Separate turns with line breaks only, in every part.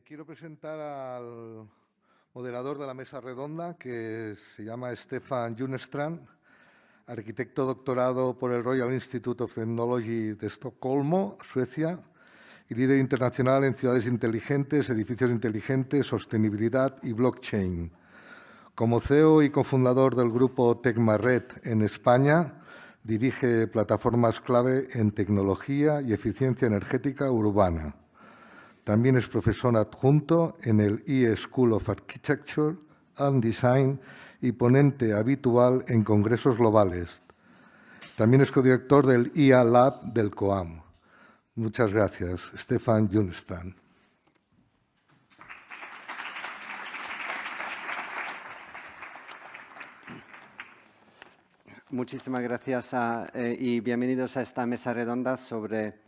Quiero presentar al moderador de la mesa redonda, que se llama Stefan Junstrand, arquitecto doctorado por el Royal Institute of Technology de Estocolmo, Suecia, y líder internacional en ciudades inteligentes, edificios inteligentes, sostenibilidad y blockchain. Como CEO y cofundador del grupo Tecmared en España, dirige plataformas clave en tecnología y eficiencia energética urbana. También es profesor adjunto en el IE School of Architecture and Design y ponente habitual en congresos globales. También es codirector del IA Lab del COAM. Muchas gracias, Stefan Junstrand.
Muchísimas gracias y bienvenidos a esta mesa redonda sobre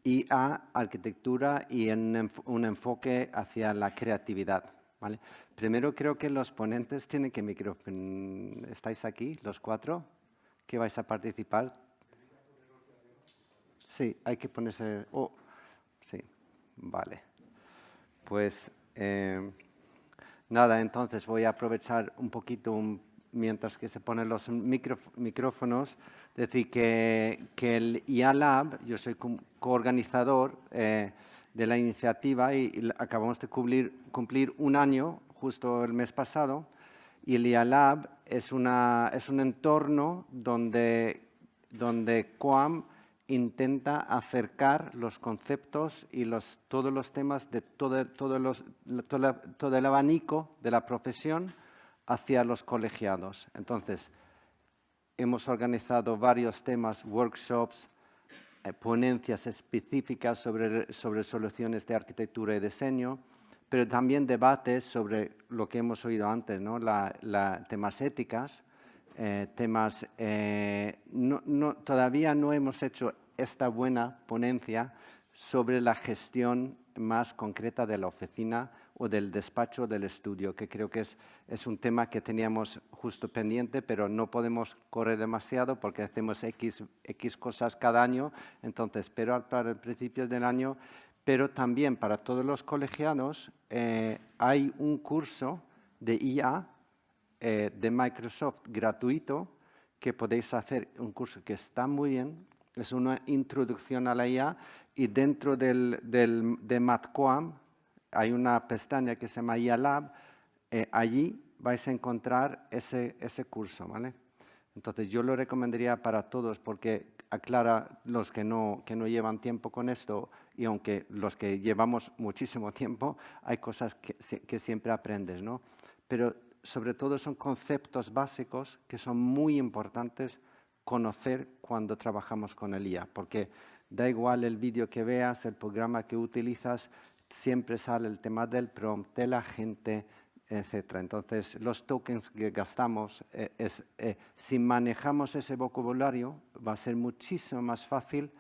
IA, arquitectura y un enfoque hacia la creatividad. ¿Vale? Primero creo que los ponentes tienen que micrófono. ¿Estáis aquí, los cuatro? ¿Que vais a participar? Sí, hay que ponerse... Oh, sí, vale. Pues nada, entonces voy a aprovechar un poquito mientras que se ponen los micrófonos, decir que el IA Lab, yo soy coorganizador de la iniciativa y acabamos de cumplir un año justo el mes pasado, y el IA Lab es un entorno donde COAM intenta acercar los conceptos y todos los temas de todo el abanico de la profesión hacia los colegiados. Entonces, hemos organizado varios temas, workshops, ponencias específicas sobre soluciones de arquitectura y diseño, pero también debates sobre lo que hemos oído antes, ¿no? Temas éticas, todavía no hemos hecho esta buena ponencia sobre la gestión más concreta de la oficina o del despacho del estudio, que creo que es un tema que teníamos justo pendiente, pero no podemos correr demasiado porque hacemos X cosas cada año. Entonces, espero para el principio del año, pero también para todos los colegiados hay un curso de IA de Microsoft gratuito que podéis hacer, un curso que está muy bien, es una introducción a la IA, y dentro de MatCoam hay una pestaña que se llama IA Lab, allí vais a encontrar ese curso, ¿vale? Entonces yo lo recomendaría para todos porque aclara los que no llevan tiempo con esto, y aunque los que llevamos muchísimo tiempo, hay cosas que siempre aprendes, ¿no? Pero sobre todo son conceptos básicos que son muy importantes conocer cuando trabajamos con el IA, porque da igual el vídeo que veas, el programa que utilizas, siempre sale el tema del prompt, de la gente, etc. Entonces, los tokens que gastamos, si manejamos ese vocabulario, va a ser muchísimo más fácil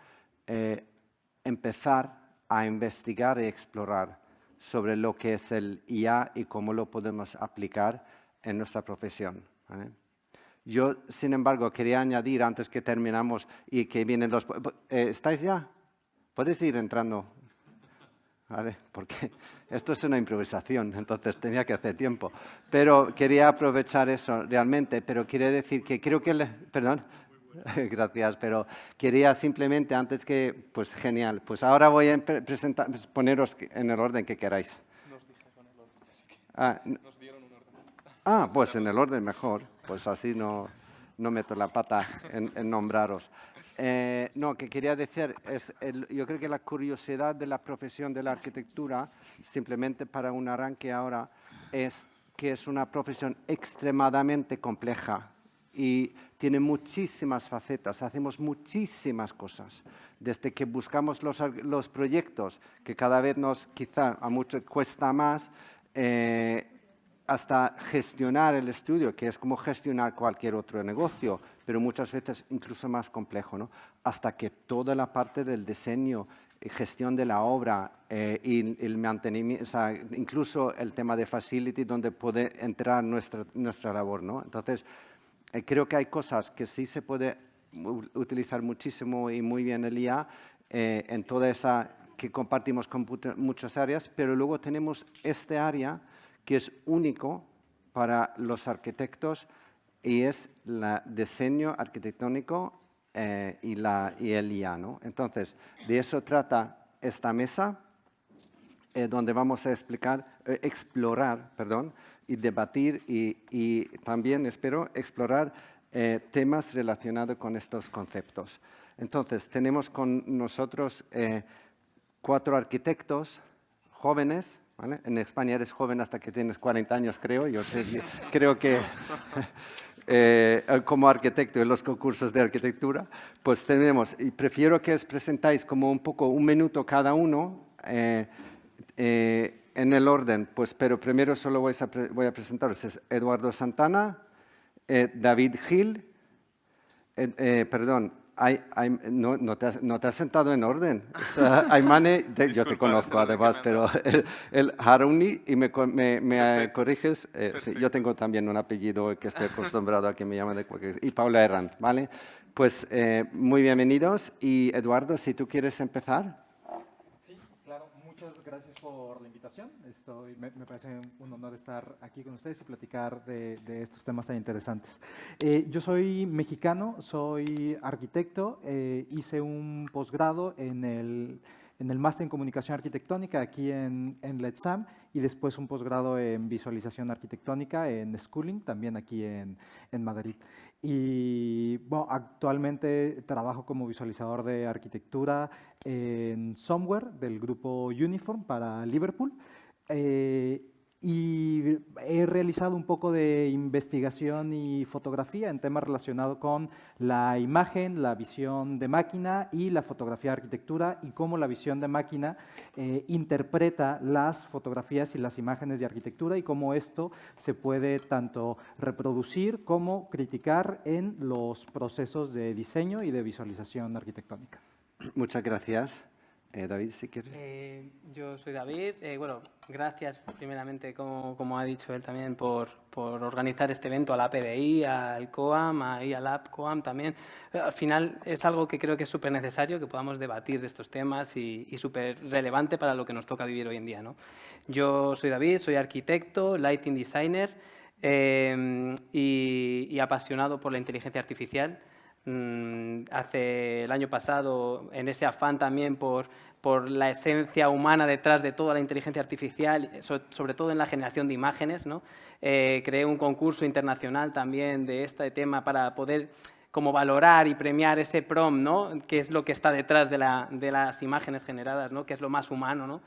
empezar a investigar y explorar sobre lo que es el IA y cómo lo podemos aplicar en nuestra profesión, ¿vale? Yo, sin embargo, quería añadir, antes que terminamos y que vienen los... ¿Estáis ya? ¿Podéis ir entrando? ¿Vale? Porque esto es una improvisación, entonces tenía que hacer tiempo. Pero quería aprovechar eso realmente, pero quería decir que creo que... Perdón. Gracias, pero quería simplemente, antes que... Pues genial. Pues ahora voy a poneros en el orden que queráis.
Nos dijeron el orden, así que nos dieron un orden.
Pues en el orden mejor. Pues así no meto la pata en nombraros. No, que quería decir, yo creo que la curiosidad de la profesión de la arquitectura, simplemente para un arranque ahora, es que es una profesión extremadamente compleja y tiene muchísimas facetas, hacemos muchísimas cosas. Desde que buscamos los proyectos, que cada vez quizá a muchos cuesta más, hasta gestionar el estudio, que es como gestionar cualquier otro negocio, pero muchas veces incluso más complejo, ¿no? Hasta que toda la parte del diseño, gestión de la obra y el mantenimiento, o sea, incluso el tema de facility, donde puede entrar nuestra labor, ¿no? Entonces, creo que hay cosas que sí se puede utilizar muchísimo y muy bien el IA en toda esa que compartimos con muchas áreas, pero luego tenemos este área que es único para los arquitectos y es el diseño arquitectónico y el IA, ¿no? Entonces, de eso trata esta mesa, donde vamos a explorar y debatir y también, espero, explorar temas relacionados con estos conceptos. Entonces, tenemos con nosotros 4 arquitectos jóvenes, ¿vale? En España eres joven hasta que tienes 40 años, creo. Yo creo que como arquitecto en los concursos de arquitectura, pues tenemos, y prefiero que os presentáis como un minuto cada uno, en el orden, pues, pero primero solo voy a presentaros. Es Eduardo Santana, David Gil, perdón, no te has sentado en orden. O sea, Aymane, yo te conozco además, pero el Haruni, y me corriges, sí, yo tengo también un apellido que estoy acostumbrado a que me llamen de cualquier... Y Paula Herranz, ¿vale? Pues muy bienvenidos. Y Eduardo, si tú quieres empezar.
Sí, claro. Muchas gracias por la invitación. Me parece un honor estar aquí con ustedes y platicar de estos temas tan interesantes. Yo soy mexicano, soy arquitecto, hice un posgrado en el máster en comunicación arquitectónica aquí en la ETSAM y después un posgrado en visualización arquitectónica en Schooling, también aquí en Madrid. Y bueno, actualmente trabajo como visualizador de arquitectura en Somewhere del grupo Uniform para Liverpool. Y he realizado un poco de investigación y fotografía en temas relacionados con la imagen, la visión de máquina y la fotografía de arquitectura y cómo la visión de máquina interpreta las fotografías y las imágenes de arquitectura y cómo esto se puede tanto reproducir como criticar en los procesos de diseño y de visualización arquitectónica.
Muchas gracias. David, si quieres.
Yo soy David. Bueno, gracias primeramente, como ha dicho él también, por organizar este evento, a la PDI, al COAM, y al App COAM también. Al final es algo que creo que es súper necesario, que podamos debatir de estos temas y súper relevante para lo que nos toca vivir hoy en día, ¿no? Yo soy David, soy arquitecto, lighting designer y apasionado por la inteligencia artificial. Hace el año pasado, en ese afán también por la esencia humana detrás de toda la inteligencia artificial, sobre todo en la generación de imágenes, ¿no? Creé un concurso internacional también de este tema para poder como valorar y premiar ese prompt, ¿no? Que es lo que está detrás de las imágenes generadas, ¿no? Que es lo más humano, ¿no?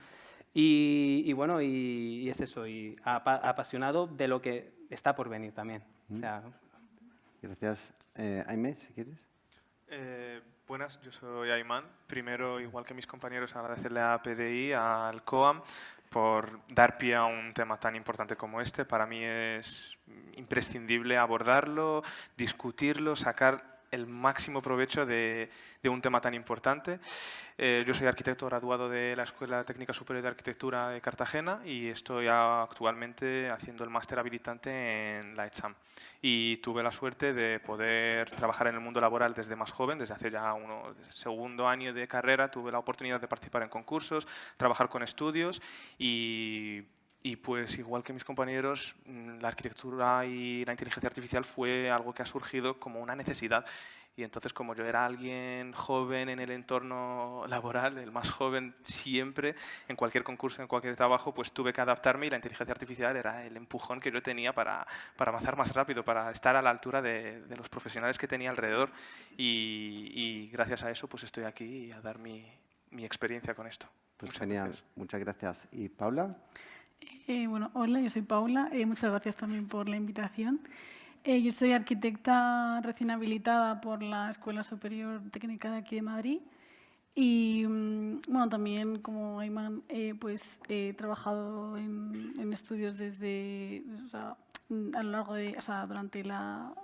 Y bueno, y es eso, y apasionado de lo que está por venir también. O sea,
Gracias. Aimé, si quieres.
Buenas, yo soy Ayman. Primero, igual que mis compañeros, agradecerle a PDI, al COAM, por dar pie a un tema tan importante como este. Para mí es imprescindible abordarlo, discutirlo, sacar el máximo provecho de un tema tan importante. Yo soy arquitecto graduado de la Escuela Técnica Superior de Arquitectura de Cartagena y estoy actualmente haciendo el máster habilitante en la ETSAM. Y tuve la suerte de poder trabajar en el mundo laboral desde más joven, desde hace ya segundo año de carrera, tuve la oportunidad de participar en concursos, trabajar con estudios y pues igual que mis compañeros, la arquitectura y la inteligencia artificial fue algo que ha surgido como una necesidad. Y entonces, como yo era alguien joven en el entorno laboral, el más joven siempre, en cualquier concurso, en cualquier trabajo, pues tuve que adaptarme y la inteligencia artificial era el empujón que yo tenía para avanzar más rápido, para estar a la altura de los profesionales que tenía alrededor. Y gracias a eso pues estoy aquí a dar mi experiencia con esto.
Pues genial, muchas gracias. ¿Y Paula?
Bueno, hola, yo soy Paula. Muchas gracias también por la invitación. Yo soy arquitecta recién habilitada por la Escuela Superior Técnica de aquí de Madrid y, bueno, también como Ayman, pues he trabajado en estudios a lo largo de,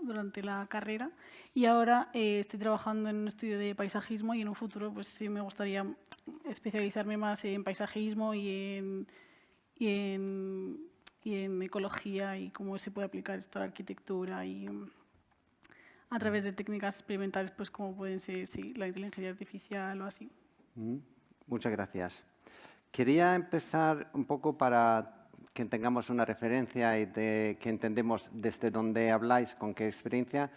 durante la carrera y ahora estoy trabajando en un estudio de paisajismo y en un futuro pues sí me gustaría especializarme más en paisajismo y en ecología y cómo se puede aplicar esto a la arquitectura y a través de técnicas experimentales, pues como pueden ser la inteligencia artificial o así.
Muchas gracias. Quería empezar un poco para que tengamos una referencia y que entendemos desde dónde habláis, con qué experiencia.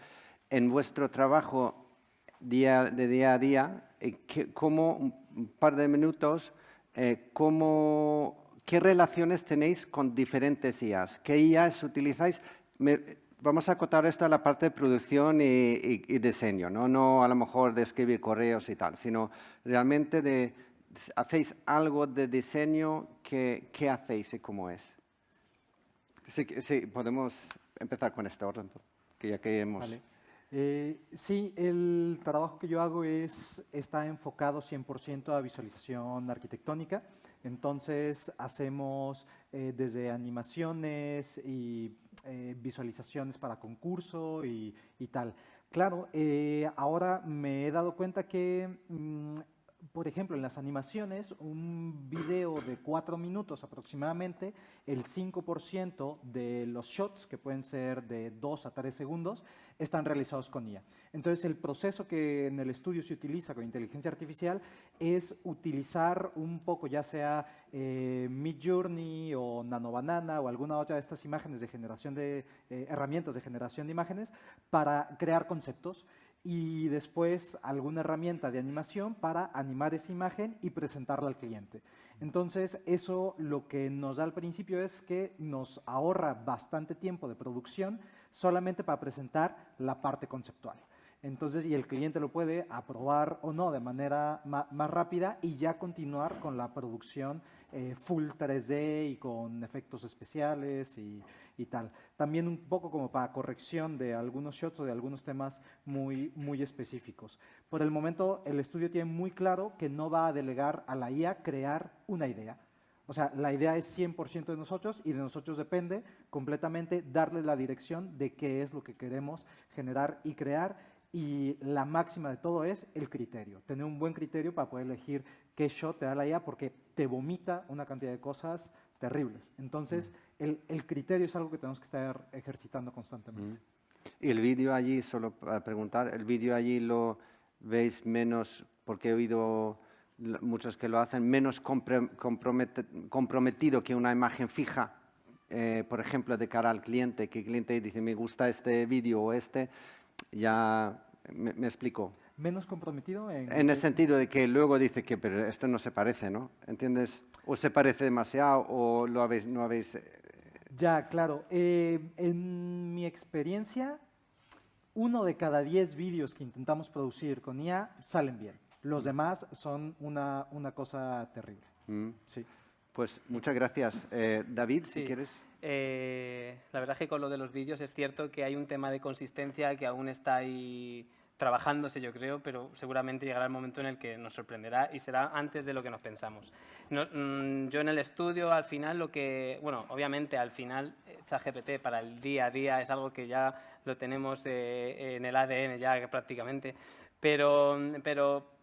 En vuestro trabajo de día a día, como un par de minutos, ¿qué relaciones tenéis con diferentes IAs? ¿Qué IAs utilizáis? Vamos a acotar esto a la parte de producción y diseño, no a lo mejor de escribir correos y tal, sino realmente ¿hacéis algo de diseño? ¿Qué hacéis y cómo es? Sí, podemos empezar con este orden, que ya que hemos...
Vale. Sí, el trabajo que yo hago está enfocado 100% a visualización arquitectónica. Entonces, hacemos desde animaciones y visualizaciones para concurso y tal. Claro, ahora me he dado cuenta que, por ejemplo, en las animaciones, un video de 4 minutos aproximadamente, el 5% de los shots, que pueden ser de 2 a 3 segundos, están realizados con IA. Entonces, el proceso que en el estudio se utiliza con inteligencia artificial es utilizar un poco, ya sea Midjourney o Nanobanana o alguna otra de estas imágenes de generación de herramientas de generación de imágenes para crear conceptos y después alguna herramienta de animación para animar esa imagen y presentarla al cliente. Entonces, eso lo que nos da al principio es que nos ahorra bastante tiempo de producción solamente para presentar la parte conceptual. Entonces, y el cliente lo puede aprobar o no de manera más rápida y ya continuar con la producción full 3D y con efectos especiales y tal. También un poco como para corrección de algunos shots o de algunos temas muy específicos. Por el momento, el estudio tiene muy claro que no va a delegar a la IA crear una idea. O sea, la idea es 100% de nosotros y de nosotros depende completamente darle la dirección de qué es lo que queremos generar y crear. Y la máxima de todo es el criterio, tener un buen criterio para poder elegir qué shot te da la IA porque te vomita una cantidad de cosas terribles. Entonces, el criterio es algo que tenemos que estar ejercitando constantemente.
Y el vídeo allí, solo para preguntar, ¿el vídeo allí lo veis menos, porque he oído muchos que lo hacen, menos comprometido que una imagen fija? Por ejemplo, de cara al cliente, que el cliente dice, me gusta este vídeo o este, ya me explico.
¿Menos comprometido?
En el sentido de que luego dice que pero esto no se parece, ¿no? ¿Entiendes? O se parece demasiado o no habéis...
Ya, claro. En mi experiencia, 1 de cada 10 vídeos que intentamos producir con IA salen bien. Los demás son una cosa terrible. Sí.
Pues muchas gracias. David, si
Sí.
quieres.
La verdad es que con lo de los vídeos es cierto que hay un tema de consistencia que aún está ahí trabajándose, yo creo, pero seguramente llegará el momento en el que nos sorprenderá y será antes de lo que nos pensamos. Yo en el estudio, al final, obviamente, al final, ChatGPT para el día a día es algo que ya lo tenemos en el ADN ya prácticamente, pero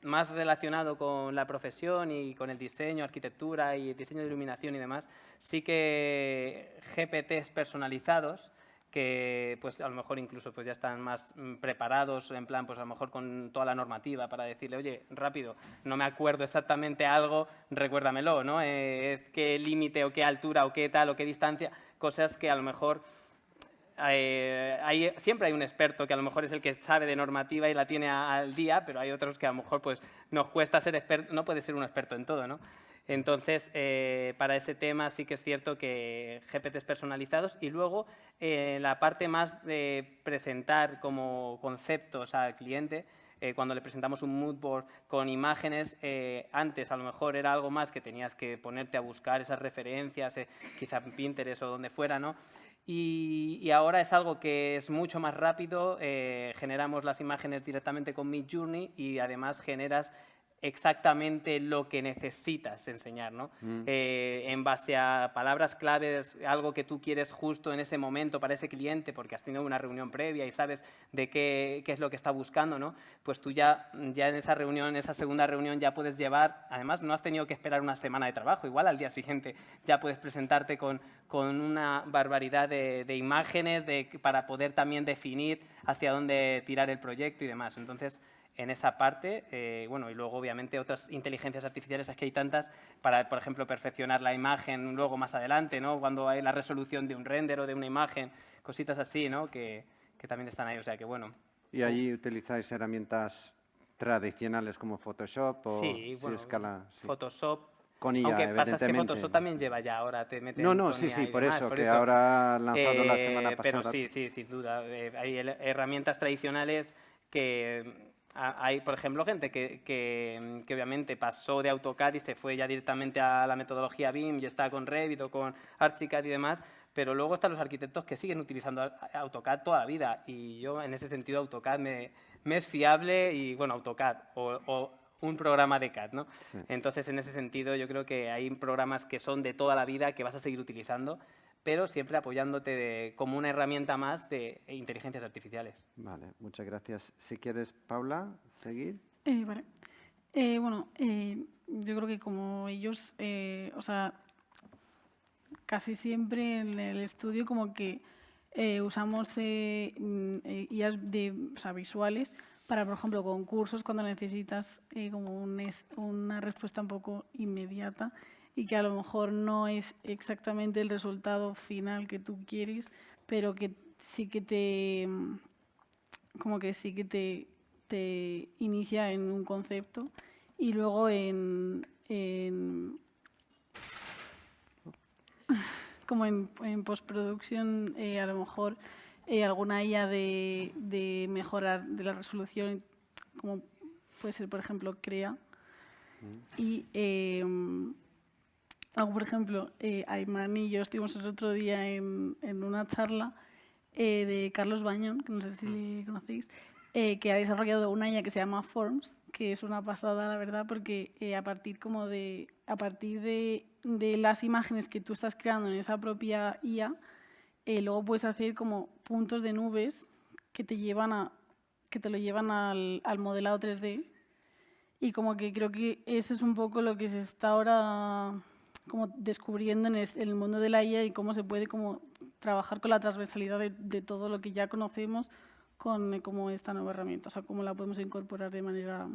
más relacionado con la profesión y con el diseño, arquitectura y diseño de iluminación y demás, sí que GPTs personalizados que pues a lo mejor incluso pues ya están más preparados, en plan pues a lo mejor con toda la normativa para decirle, oye, rápido, no me acuerdo exactamente algo, recuérdamelo, ¿no? ¿Qué límite o qué altura o qué tal o qué distancia? Cosas que a lo mejor siempre hay un experto que a lo mejor es el que sabe de normativa y la tiene al día, pero hay otros que a lo mejor pues nos cuesta ser experto, no puede ser un experto en todo, ¿no? Entonces, para ese tema sí que es cierto que GPTs personalizados y luego la parte más de presentar como conceptos al cliente, cuando le presentamos un mood board con imágenes, antes a lo mejor era algo más que tenías que ponerte a buscar esas referencias, quizá en Pinterest o donde fuera, ¿no? Y ahora es algo que es mucho más rápido, generamos las imágenes directamente con Midjourney y además generas exactamente lo que necesitas enseñar, ¿no? En base a palabras claves, algo que tú quieres justo en ese momento para ese cliente, porque has tenido una reunión previa y sabes de qué es lo que está buscando, ¿no? Pues tú ya en esa reunión, en esa segunda reunión ya puedes llevar, además no has tenido que esperar una semana de trabajo, igual al día siguiente ya puedes presentarte con una barbaridad de imágenes para poder también definir hacia dónde tirar el proyecto y demás. Entonces, en esa parte. Bueno, y luego, obviamente, otras inteligencias artificiales, es que hay tantas para, por ejemplo, perfeccionar la imagen luego más adelante, ¿no? Cuando hay la resolución de un render o de una imagen, cositas así, ¿no? Que también están ahí, o sea que bueno.
¿Y allí utilizáis herramientas tradicionales como Photoshop o
Sí, bueno,
escala? Sí.
Photoshop.
Con IA,
Aunque pasa es que
evidentemente.
Photoshop también lleva ya, ahora te meten
No,
con
sí,
IA
sí,
y
por
demás,
eso, que ahora han lanzado la semana pasada.
Pero sí, sin duda. Hay herramientas tradicionales que hay, por ejemplo, gente que obviamente pasó de AutoCAD y se fue ya directamente a la metodología BIM y está con Revit o con Archicad y demás, pero luego están los arquitectos que siguen utilizando AutoCAD toda la vida y yo en ese sentido AutoCAD me es fiable y, bueno, AutoCAD o un programa de CAD, ¿no?
Sí.
Entonces, en ese sentido, yo creo que hay programas que son de toda la vida que vas a seguir utilizando, pero siempre apoyándote como una herramienta más de inteligencias artificiales.
Vale, muchas gracias. Si quieres, Paula, seguir.
Vale. Bueno, yo creo que como ellos, o sea, casi siempre en el estudio como que usamos IAs o sea, visuales para, por ejemplo, concursos cuando necesitas como una respuesta un poco inmediata y que a lo mejor no es exactamente el resultado final que tú quieres, pero que sí que te inicia en un concepto y luego como en postproducción a lo mejor alguna IA de mejorar de la resolución, como puede ser, por ejemplo, CREA. Y algo, por ejemplo, Ayman y yo estuvimos el otro día en una charla de Carlos Bañón, que no sé si le conocéis, que ha desarrollado una IA que se llama Forms, que es una pasada, la verdad, porque a partir de las imágenes que tú estás creando en esa propia IA, luego puedes hacer como puntos de nubes que te lo llevan al modelado 3D. Y como que creo que eso es un poco lo que se está ahora como descubriendo en el mundo de la IA y cómo se puede como trabajar con la transversalidad de todo lo que ya conocemos con como esta nueva herramienta, o sea, cómo la podemos incorporar de manera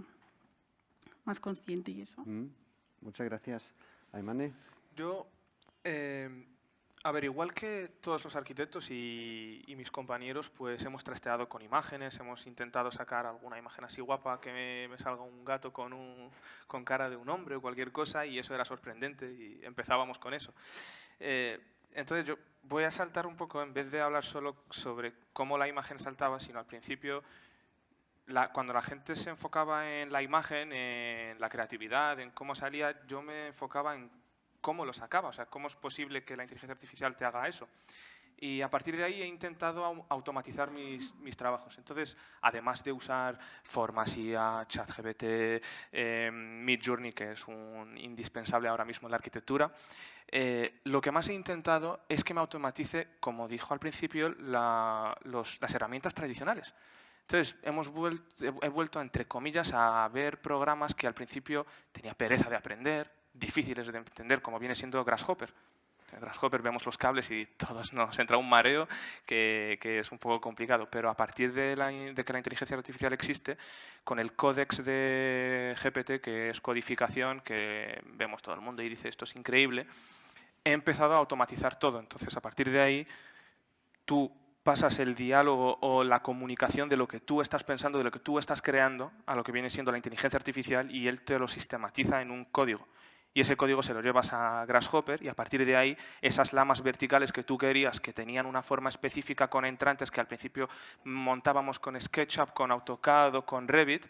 más consciente y eso.
Muchas gracias. Aymane.
Yo, a ver, igual que todos los arquitectos y mis compañeros, pues hemos trasteado con imágenes, hemos intentado sacar alguna imagen así guapa, que me salga un gato con cara de un hombre o cualquier cosa, y eso era sorprendente y empezábamos con eso. Entonces yo voy a saltar un poco, en vez de hablar solo sobre cómo la imagen saltaba, sino al principio, cuando la gente se enfocaba en la imagen, en la creatividad, en cómo salía, yo me enfocaba en cómo lo sacaba, o sea, cómo es posible que la inteligencia artificial te haga eso. Y a partir de ahí he intentado automatizar mis trabajos. Entonces, además de usar Formas, IA, ChatGPT, Midjourney, que es un indispensable ahora mismo en la arquitectura, lo que más he intentado es que me automatice, como dijo al principio, las herramientas tradicionales. Entonces, he vuelto, entre comillas, a ver programas que al principio tenía pereza de aprender, difíciles de entender, como viene siendo Grasshopper. En Grasshopper vemos los cables y todos nos entra un mareo que es un poco complicado, pero a partir de que la inteligencia artificial existe, con el códex de GPT, que es codificación, que vemos todo el mundo y dice esto es increíble, he empezado a automatizar todo. Entonces, a partir de ahí, tú pasas el diálogo o la comunicación de lo que tú estás pensando, de lo que tú estás creando, a lo que viene siendo la inteligencia artificial, y él te lo sistematiza en un código. Y ese código se lo llevas a Grasshopper y a partir de ahí esas lamas verticales que tú querías, que tenían una forma específica con entrantes que al principio montábamos con SketchUp, con AutoCAD o con Revit,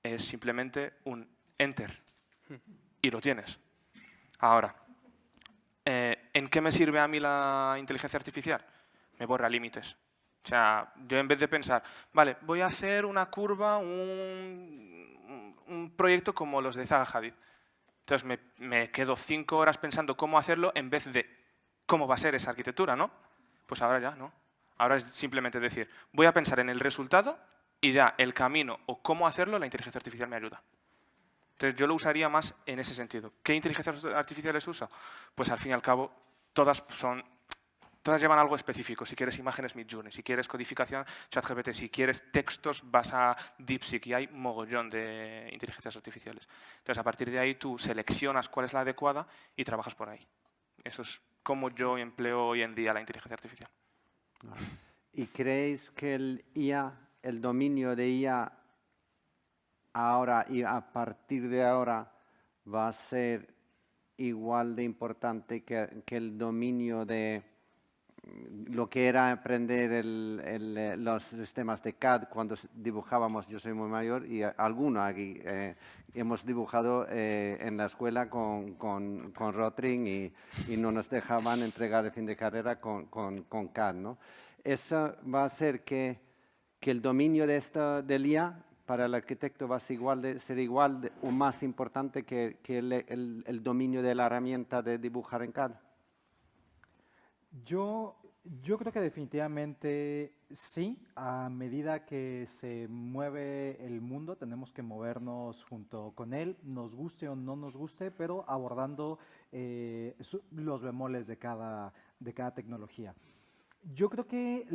es simplemente un Enter y lo tienes. Ahora, ¿en qué me sirve a mí la inteligencia artificial? Me borra límites. O sea, yo en vez de pensar, vale, voy a hacer una curva, un proyecto como los de Zaha Hadid. Entonces me quedo 5 horas pensando cómo hacerlo en vez de cómo va a ser esa arquitectura, ¿no? Pues ahora ya no. Ahora es simplemente decir, voy a pensar en el resultado y ya el camino o cómo hacerlo, la inteligencia artificial me ayuda. Entonces yo lo usaría más en ese sentido. ¿Qué inteligencias artificiales uso? Pues al fin y al cabo todas todas llevan algo específico. Si quieres imágenes, Midjourney. Si quieres codificación, ChatGPT. Si quieres textos, vas a DeepSeek. Y hay mogollón de inteligencias artificiales. Entonces, a partir de ahí, tú seleccionas cuál es la adecuada y trabajas por ahí. Eso es como yo empleo hoy en día la inteligencia artificial.
¿Y creéis que el dominio de IA ahora y a partir de ahora va a ser igual de importante que el dominio de lo que era aprender los sistemas de CAD cuando dibujábamos? Yo soy muy mayor y algunos aquí hemos dibujado en la escuela con Rotring y no nos dejaban entregar el fin de carrera con CAD, ¿no? Eso va a hacer que el dominio del IA para el arquitecto va a ser igual o más importante que el dominio de la herramienta de dibujar en CAD.
Yo creo que definitivamente sí. A medida que se mueve el mundo, tenemos que movernos junto con él, nos guste o no nos guste, pero abordando los bemoles de cada tecnología. Yo creo que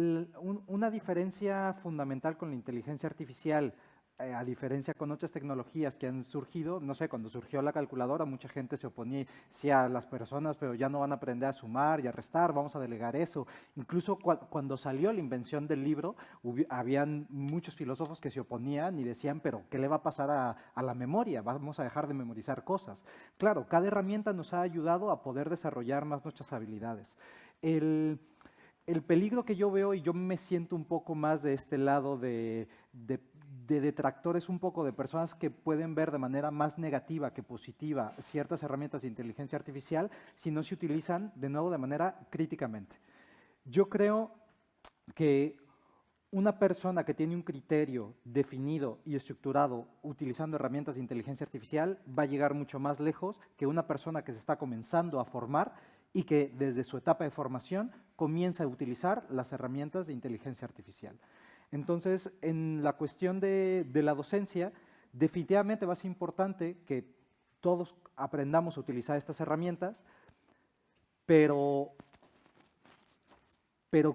una diferencia fundamental con la inteligencia artificial, a diferencia con otras tecnologías que han surgido, no sé, cuando surgió la calculadora, mucha gente se oponía, decía a las personas, pero ya no van a aprender a sumar y a restar, vamos a delegar eso. Incluso cuando salió la invención del libro, habían muchos filósofos que se oponían y decían, pero ¿qué le va a pasar a la memoria? Vamos a dejar de memorizar cosas. Claro, cada herramienta nos ha ayudado a poder desarrollar más nuestras habilidades. El peligro que yo veo, y yo me siento un poco más de este lado de detractores, un poco de personas que pueden ver de manera más negativa que positiva ciertas herramientas de inteligencia artificial si no se utilizan de nuevo de manera críticamente. Yo creo que una persona que tiene un criterio definido y estructurado utilizando herramientas de inteligencia artificial va a llegar mucho más lejos que una persona que se está comenzando a formar y que desde su etapa de formación comienza a utilizar las herramientas de inteligencia artificial. Entonces, en la cuestión de la docencia, definitivamente va a ser importante que todos aprendamos a utilizar estas herramientas, pero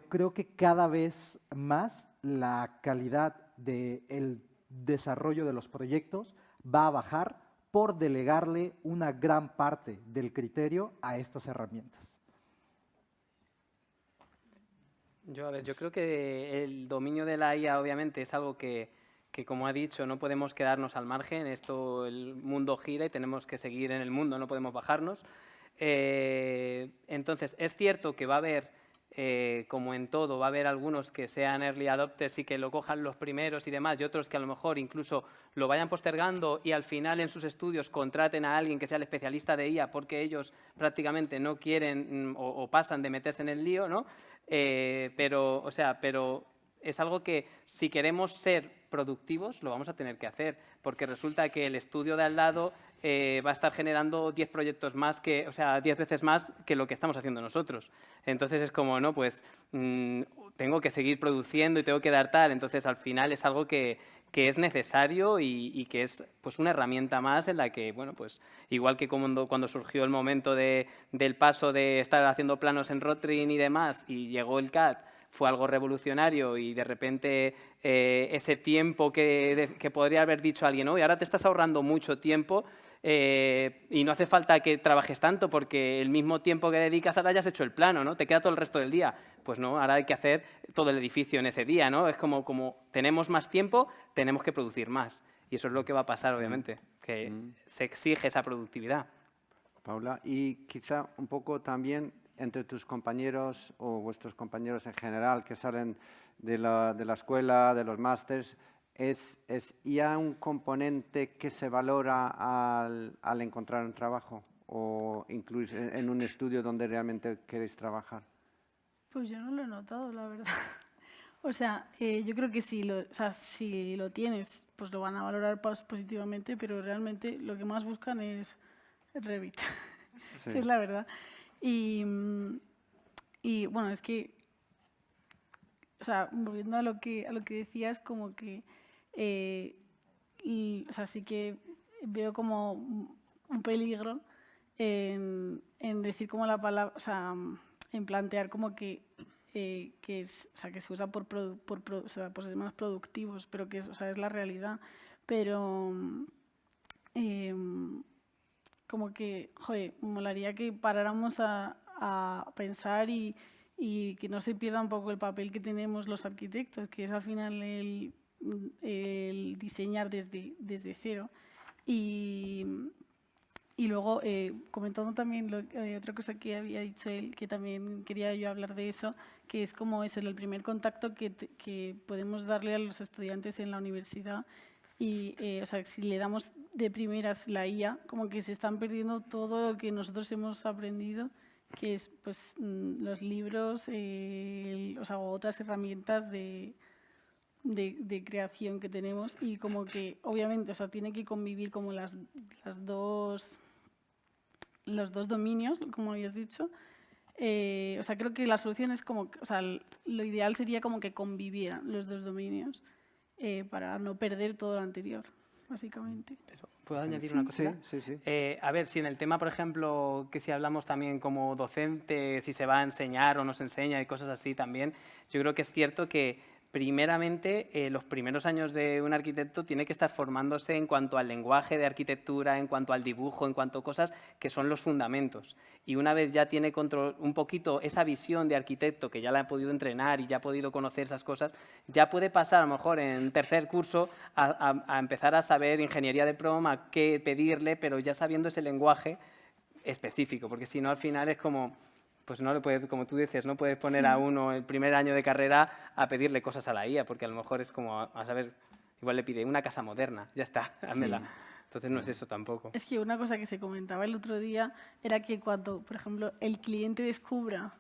creo que cada vez más la calidad del desarrollo de los proyectos va a bajar por delegarle una gran parte del criterio a estas herramientas.
Yo creo que el dominio de la IA obviamente es algo que, como ha dicho, no podemos quedarnos al margen. El mundo gira y tenemos que seguir en el mundo, no podemos bajarnos. Entonces, es cierto que va a haber, como en todo, va a haber algunos que sean early adopters y que lo cojan los primeros y demás, y otros que a lo mejor incluso lo vayan postergando y al final en sus estudios contraten a alguien que sea el especialista de IA porque ellos prácticamente no quieren o pasan de meterse en el lío, ¿no? Pero es algo que si queremos ser productivos lo vamos a tener que hacer, porque resulta que el estudio de al lado va a estar generando 10 proyectos más, 10 veces más que lo que estamos haciendo nosotros. Entonces es como, no, pues tengo que seguir produciendo y tengo que dar tal. Entonces al final es algo que es necesario y que es pues una herramienta más en la que, bueno, pues igual que cuando surgió el momento del paso de estar haciendo planos en Rotring y demás y llegó el CAD, fue algo revolucionario y de repente ese tiempo que podría haber dicho alguien, oye, ahora te estás ahorrando mucho tiempo y no hace falta que trabajes tanto porque el mismo tiempo que dedicas ahora ya has hecho el plano, ¿no? Te queda todo el resto del día. Pues no, ahora hay que hacer todo el edificio en ese día, ¿no? Es como tenemos más tiempo, tenemos que producir más. Y eso es lo que va a pasar, obviamente, que se exige esa productividad.
Paula, y quizá un poco también entre tus compañeros o vuestros compañeros en general que salen de la escuela, de los másters, ¿es ya un componente que se valora al encontrar un trabajo o incluir en un estudio donde realmente queréis trabajar?
Pues yo no lo he notado, la verdad. O sea, yo creo que si lo tienes, pues lo van a valorar positivamente, pero realmente lo que más buscan es Revit,
Sí.
es la verdad. Y bueno, es que, o sea, volviendo a lo que decías, como que, o sea, sí que veo como un peligro en decir como la palabra, o sea, en plantear como que o sea, que se usa o sea, por ser más productivos, pero que o sea, es la realidad. Pero como que, joder, molaría que paráramos a pensar y que no se pierda un poco el papel que tenemos los arquitectos, que es al final el diseñar desde cero. Y luego, comentando también otra cosa que había dicho él, que también quería yo hablar de eso, que es como es el primer contacto que podemos darle a los estudiantes en la universidad. Y, o sea, si le damos de primeras la IA, como que se están perdiendo todo lo que nosotros hemos aprendido, que es pues, los libros, o sea, otras herramientas de creación que tenemos, y como que obviamente, o sea, tiene que convivir como los dos dominios, como habías dicho. O sea, creo que la solución es como, o sea, lo ideal sería como que convivieran los dos dominios para no perder todo lo anterior, básicamente.
¿Puedo añadir una cosita?
Sí, sí.
A ver, si en el tema, por ejemplo, que si hablamos también como docente, si se va a enseñar o no se enseña y cosas así también, yo creo que es cierto que primeramente, los primeros años de un arquitecto tiene que estar formándose en cuanto al lenguaje de arquitectura, en cuanto al dibujo, en cuanto a cosas que son los fundamentos. Y una vez ya tiene un poquito esa visión de arquitecto, que ya la ha podido entrenar y ya ha podido conocer esas cosas, ya puede pasar a lo mejor en tercer curso a empezar a saber ingeniería de PROM, a qué pedirle, pero ya sabiendo ese lenguaje específico, porque si no al final es como... pues no le puedes, como tú dices, no puedes poner a uno el primer año de carrera a pedirle cosas a la IA, porque a lo mejor es como, a saber, igual le pide una casa moderna, ya está, házmela. Entonces no es eso tampoco.
Es que una cosa que se comentaba el otro día era que cuando, por ejemplo, el cliente descubra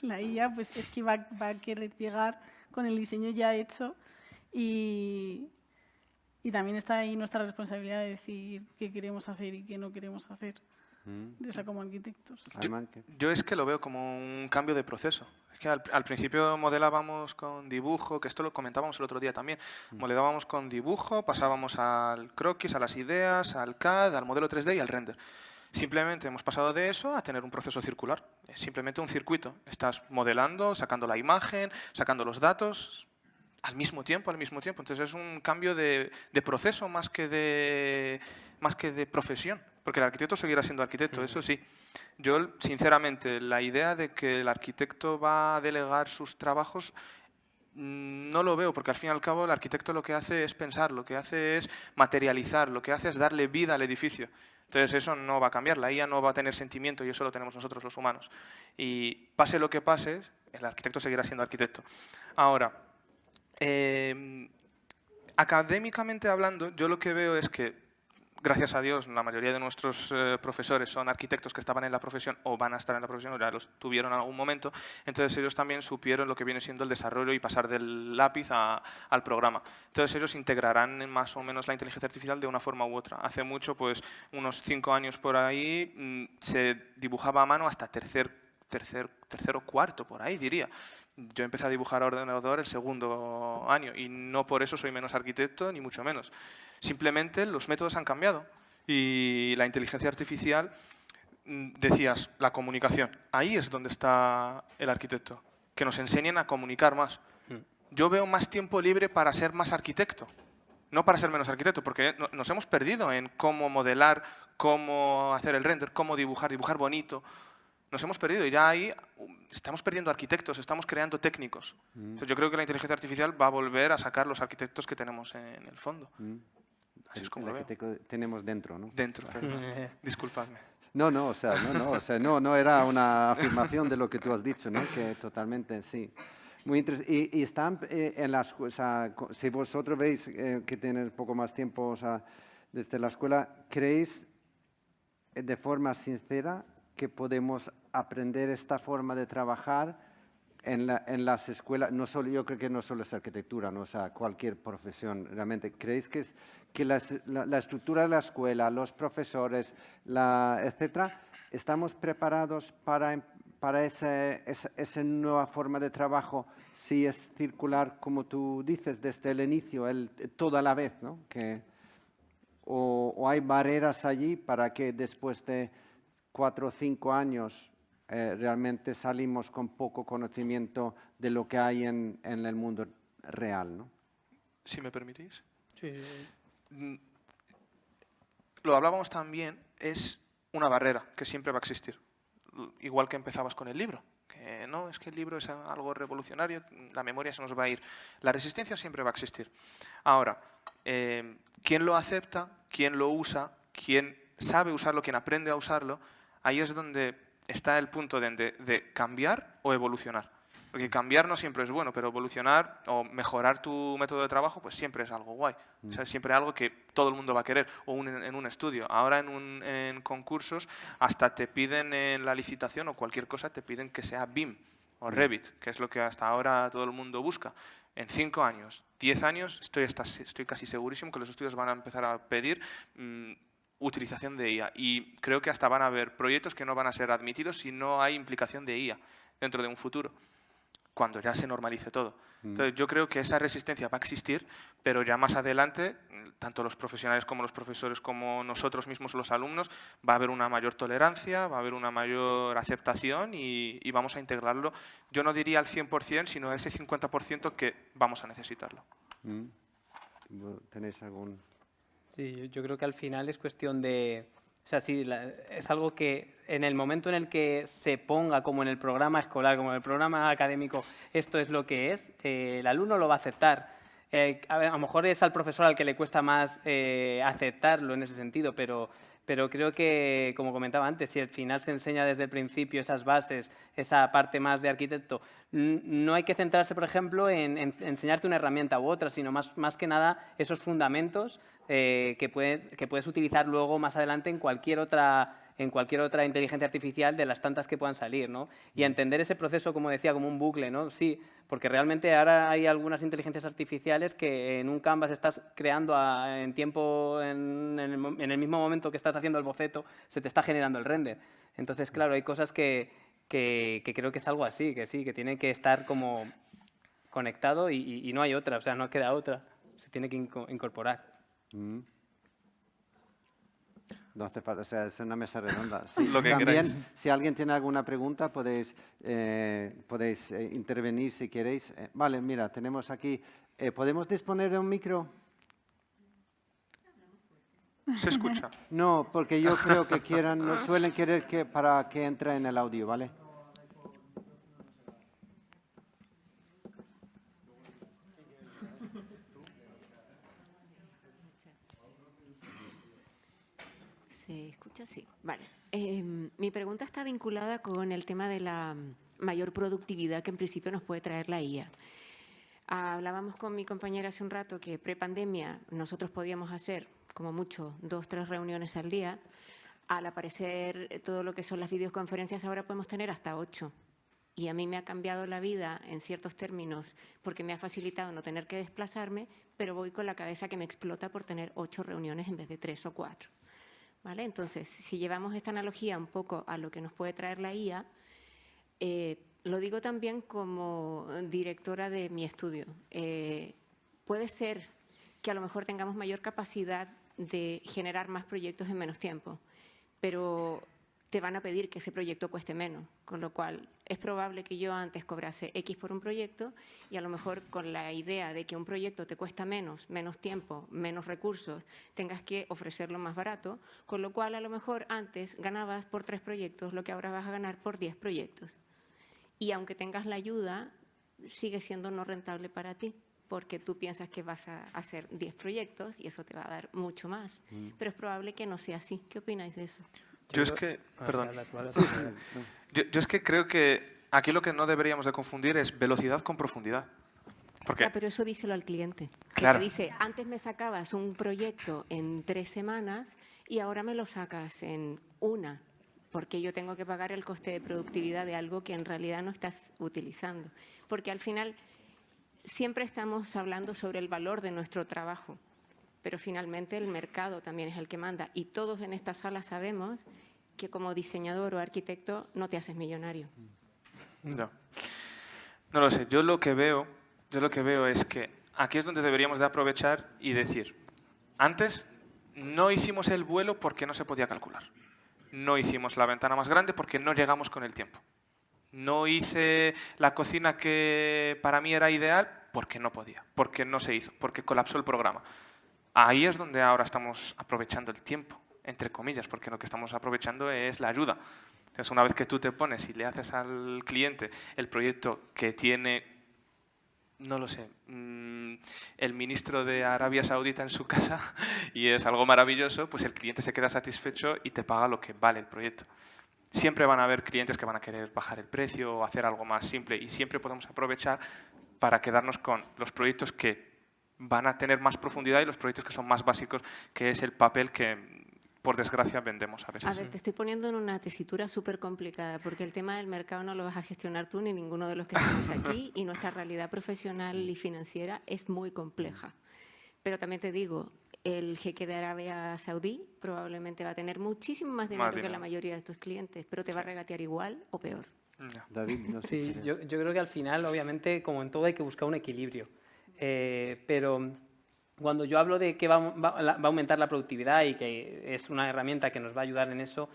la IA, pues es que va a querer llegar con el diseño ya hecho, y también está ahí nuestra responsabilidad de decir qué queremos hacer y qué no queremos hacer. O sea, como arquitectos.
Yo es que lo veo como un cambio de proceso. Es que al principio modelábamos con dibujo, que esto lo comentábamos el otro día también. Modelábamos con dibujo, pasábamos al croquis, a las ideas, al CAD, al modelo 3D y al render. Simplemente hemos pasado de eso a tener un proceso circular. Es simplemente un circuito. Estás modelando, sacando la imagen, sacando los datos al mismo tiempo. Entonces es un cambio de proceso más que de profesión. Porque el arquitecto seguirá siendo arquitecto, eso sí. Yo, sinceramente, la idea de que el arquitecto va a delegar sus trabajos no lo veo, porque al fin y al cabo el arquitecto lo que hace es pensar, lo que hace es materializar, lo que hace es darle vida al edificio. Entonces eso no va a cambiar, la IA no va a tener sentimiento y eso lo tenemos nosotros los humanos. Y pase lo que pase, el arquitecto seguirá siendo arquitecto. Ahora, académicamente hablando, yo lo que veo es que gracias a Dios, la mayoría de nuestros profesores son arquitectos que estaban en la profesión o van a estar en la profesión o ya los tuvieron en algún momento, entonces ellos también supieron lo que viene siendo el desarrollo y pasar del lápiz al programa. Entonces ellos integrarán más o menos la inteligencia artificial de una forma u otra. Hace mucho, pues unos 5 años por ahí, se dibujaba a mano hasta tercero o cuarto, por ahí diría. Yo empecé a dibujar a ordenador el segundo año y no por eso soy menos arquitecto, ni mucho menos. Simplemente los métodos han cambiado y la inteligencia artificial, decías, la comunicación. Ahí es donde está el arquitecto, que nos enseñen a comunicar más. Yo veo más tiempo libre para ser más arquitecto, no para ser menos arquitecto, porque nos hemos perdido en cómo modelar, cómo hacer el render, cómo dibujar bonito. Nos hemos perdido y ya ahí estamos perdiendo arquitectos, estamos creando técnicos. Entonces yo creo que la inteligencia artificial va a volver a sacar los arquitectos que tenemos en el fondo. Así es como lo veo.
Tenemos dentro, ¿no?
Dentro, perdón. Disculpadme.
No, no era una afirmación de lo que tú has dicho, ¿no? Que totalmente, sí. Muy interesante. Y están en la escuela, o sea, si vosotros veis que tenéis poco más tiempo, o sea, desde la escuela, ¿creéis de forma sincera que podemos aprender esta forma de trabajar en las escuelas? No solo, yo creo que no solo es arquitectura, ¿no? O sea, cualquier profesión, realmente. ¿Creéis que la estructura de la escuela, los profesores, etcétera, estamos preparados para esa nueva forma de trabajo, si es circular, como tú dices, desde el inicio, toda la vez, ¿no? O hay barreras allí para que después de 4 o 5 años realmente salimos con poco conocimiento de lo que hay en el mundo real, ¿no?
Si me permitís.
Sí.
Lo hablábamos también, es una barrera que siempre va a existir. Igual que empezabas con el libro. Que no, es que el libro es algo revolucionario, la memoria se nos va a ir. La resistencia siempre va a existir. Ahora, ¿quién lo acepta? ¿Quién lo usa? ¿Quién sabe usarlo? ¿Quién aprende a usarlo? Ahí es donde está el punto de cambiar o evolucionar. Porque cambiar no siempre es bueno, pero evolucionar o mejorar tu método de trabajo pues siempre es algo guay. O sea, siempre algo que todo el mundo va a querer. O en un estudio. Ahora en concursos hasta te piden en la licitación o cualquier cosa te piden que sea BIM o Revit, que es lo que hasta ahora todo el mundo busca. En 5 años, 10 años, estoy casi segurísimo que los estudios van a empezar a pedir utilización de IA. Y creo que hasta van a haber proyectos que no van a ser admitidos si no hay implicación de IA dentro de un futuro, cuando ya se normalice todo. Entonces, yo creo que esa resistencia va a existir, pero ya más adelante, tanto los profesionales como los profesores, como nosotros mismos los alumnos, va a haber una mayor tolerancia, va a haber una mayor aceptación y vamos a integrarlo. Yo no diría al 100%, sino a ese 50% que vamos a necesitarlo.
¿Tenéis algún...?
Sí, yo creo que al final es cuestión de... O sea, sí, es algo que en el momento en el que se ponga como en el programa escolar, como en el programa académico, esto es lo que es, el alumno lo va a aceptar. A lo mejor es al profesor al que le cuesta más aceptarlo en ese sentido, pero creo que, como comentaba antes, si al final se enseña desde el principio esas bases, esa parte más de arquitecto, no hay que centrarse, por ejemplo, en enseñarte una herramienta u otra, sino más que nada esos fundamentos que puedes utilizar luego más adelante en cualquier otra inteligencia artificial de las tantas que puedan salir, ¿no? Y entender ese proceso, como decía, como un bucle, ¿no? Sí, porque realmente ahora hay algunas inteligencias artificiales que en un Canvas estás creando en el mismo momento que estás haciendo el boceto, se te está generando el render. Entonces, claro, hay cosas que creo que es algo así, que sí, que tiene que estar como conectado y no hay otra, o sea, no queda otra, se tiene que incorporar.
No hace falta, o sea, es una mesa redonda. Sí,
Lo que
también,
queráis.
si alguien tiene alguna pregunta, podéis intervenir si queréis. Vale, mira, tenemos aquí... ¿podemos disponer de un micro?
¿Se escucha?
No, porque yo creo que no suelen querer para que entre en el audio, ¿vale?
¿Se escucha? Sí. Vale. Mi pregunta está vinculada con el tema de la mayor productividad que en principio nos puede traer la IA. Hablábamos con mi compañera hace un rato que prepandemia nosotros podíamos hacer como mucho 2 o 3 reuniones al día. Al aparecer todo lo que son las videoconferencias ahora podemos tener hasta 8. Y a mí me ha cambiado la vida en ciertos términos porque me ha facilitado no tener que desplazarme, pero voy con la cabeza que me explota por tener 8 reuniones en vez de 3 o 4. ¿Vale? Entonces, si llevamos esta analogía un poco a lo que nos puede traer la IA, lo digo también como directora de mi estudio. Puede ser que a lo mejor tengamos mayor capacidad de generar más proyectos en menos tiempo, pero te van a pedir que ese proyecto cueste menos, con lo cual es probable que yo antes cobrase X por un proyecto y a lo mejor con la idea de que un proyecto te cuesta menos tiempo, menos recursos, tengas que ofrecerlo más barato, con lo cual a lo mejor antes ganabas por 3 proyectos lo que ahora vas a ganar por 10 proyectos. Y aunque tengas la ayuda, sigue siendo no rentable para ti, porque tú piensas que vas a hacer 10 proyectos y eso te va a dar mucho más. Pero es probable que no sea así. ¿Qué opináis de eso?
Yo es que, perdón, yo es que creo que aquí lo que no deberíamos de confundir es velocidad con profundidad. Porque,
Pero eso díselo al cliente.
Claro.
Que te dice, antes me sacabas un proyecto en 3 semanas y ahora me lo sacas en 1, porque yo tengo que pagar el coste de productividad de algo que en realidad no estás utilizando. Porque al final siempre estamos hablando sobre el valor de nuestro trabajo, pero finalmente el mercado también es el que manda. Y todos en esta sala sabemos que como diseñador o arquitecto no te haces millonario.
no lo sé. Yo lo que veo es que aquí es donde deberíamos de aprovechar y decir, antes no hicimos el vuelo porque no se podía calcular. no hicimos la ventana más grande porque no llegamos con el tiempo. No hice la cocina que para mí era ideal porque no podía, porque no se hizo, porque colapsó el programa. Ahí es donde ahora estamos aprovechando el tiempo, entre comillas, porque lo que estamos aprovechando es la ayuda. Entonces, una vez que tú te pones y le haces al cliente el proyecto que tiene, no lo sé, el ministro de Arabia Saudita en su casa y es algo maravilloso, pues el cliente se queda satisfecho y te paga lo que vale el proyecto. Siempre van a haber clientes que van a querer bajar el precio o hacer algo más simple y siempre podemos aprovechar para quedarnos con los proyectos que van a tener más profundidad y los proyectos que son más básicos, que es el papel que, por desgracia, vendemos a veces.
A ver, te estoy poniendo en una tesitura súper complicada porque el tema del mercado no lo vas a gestionar tú ni ninguno de los que estamos aquí y nuestra realidad profesional y financiera es muy compleja. Pero también te digo, el jeque de Arabia Saudí probablemente va a tener muchísimo más dinero que la mayoría de tus clientes, pero te va a regatear igual o peor.
David, no sé.
Sí, yo creo que al final, obviamente, como en todo, hay que buscar un equilibrio. Pero cuando yo hablo de que va a aumentar la productividad y que es una herramienta que nos va a ayudar en eso,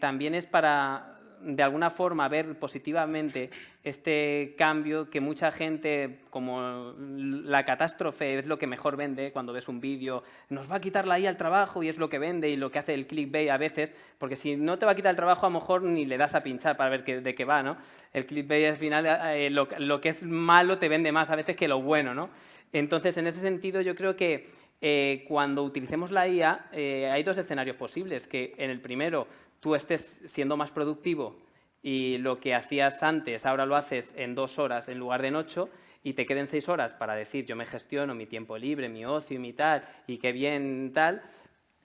también es para, de alguna forma, ver positivamente este cambio que mucha gente, como la catástrofe es lo que mejor vende cuando ves un vídeo, nos va a quitar la IA al trabajo y es lo que vende y lo que hace el clickbait a veces, porque si no te va a quitar el trabajo a lo mejor ni le das a pinchar para ver de qué va, ¿no? El clickbait al final, lo que es malo te vende más a veces que lo bueno, ¿no? Entonces, en ese sentido, yo creo que cuando utilicemos la IA hay dos escenarios posibles, que en el primero tú estés siendo más productivo y lo que hacías antes ahora lo haces en 2 horas en lugar de en 8 y te queden 6 horas para decir yo me gestiono mi tiempo libre, mi ocio y mi tal, y qué bien tal.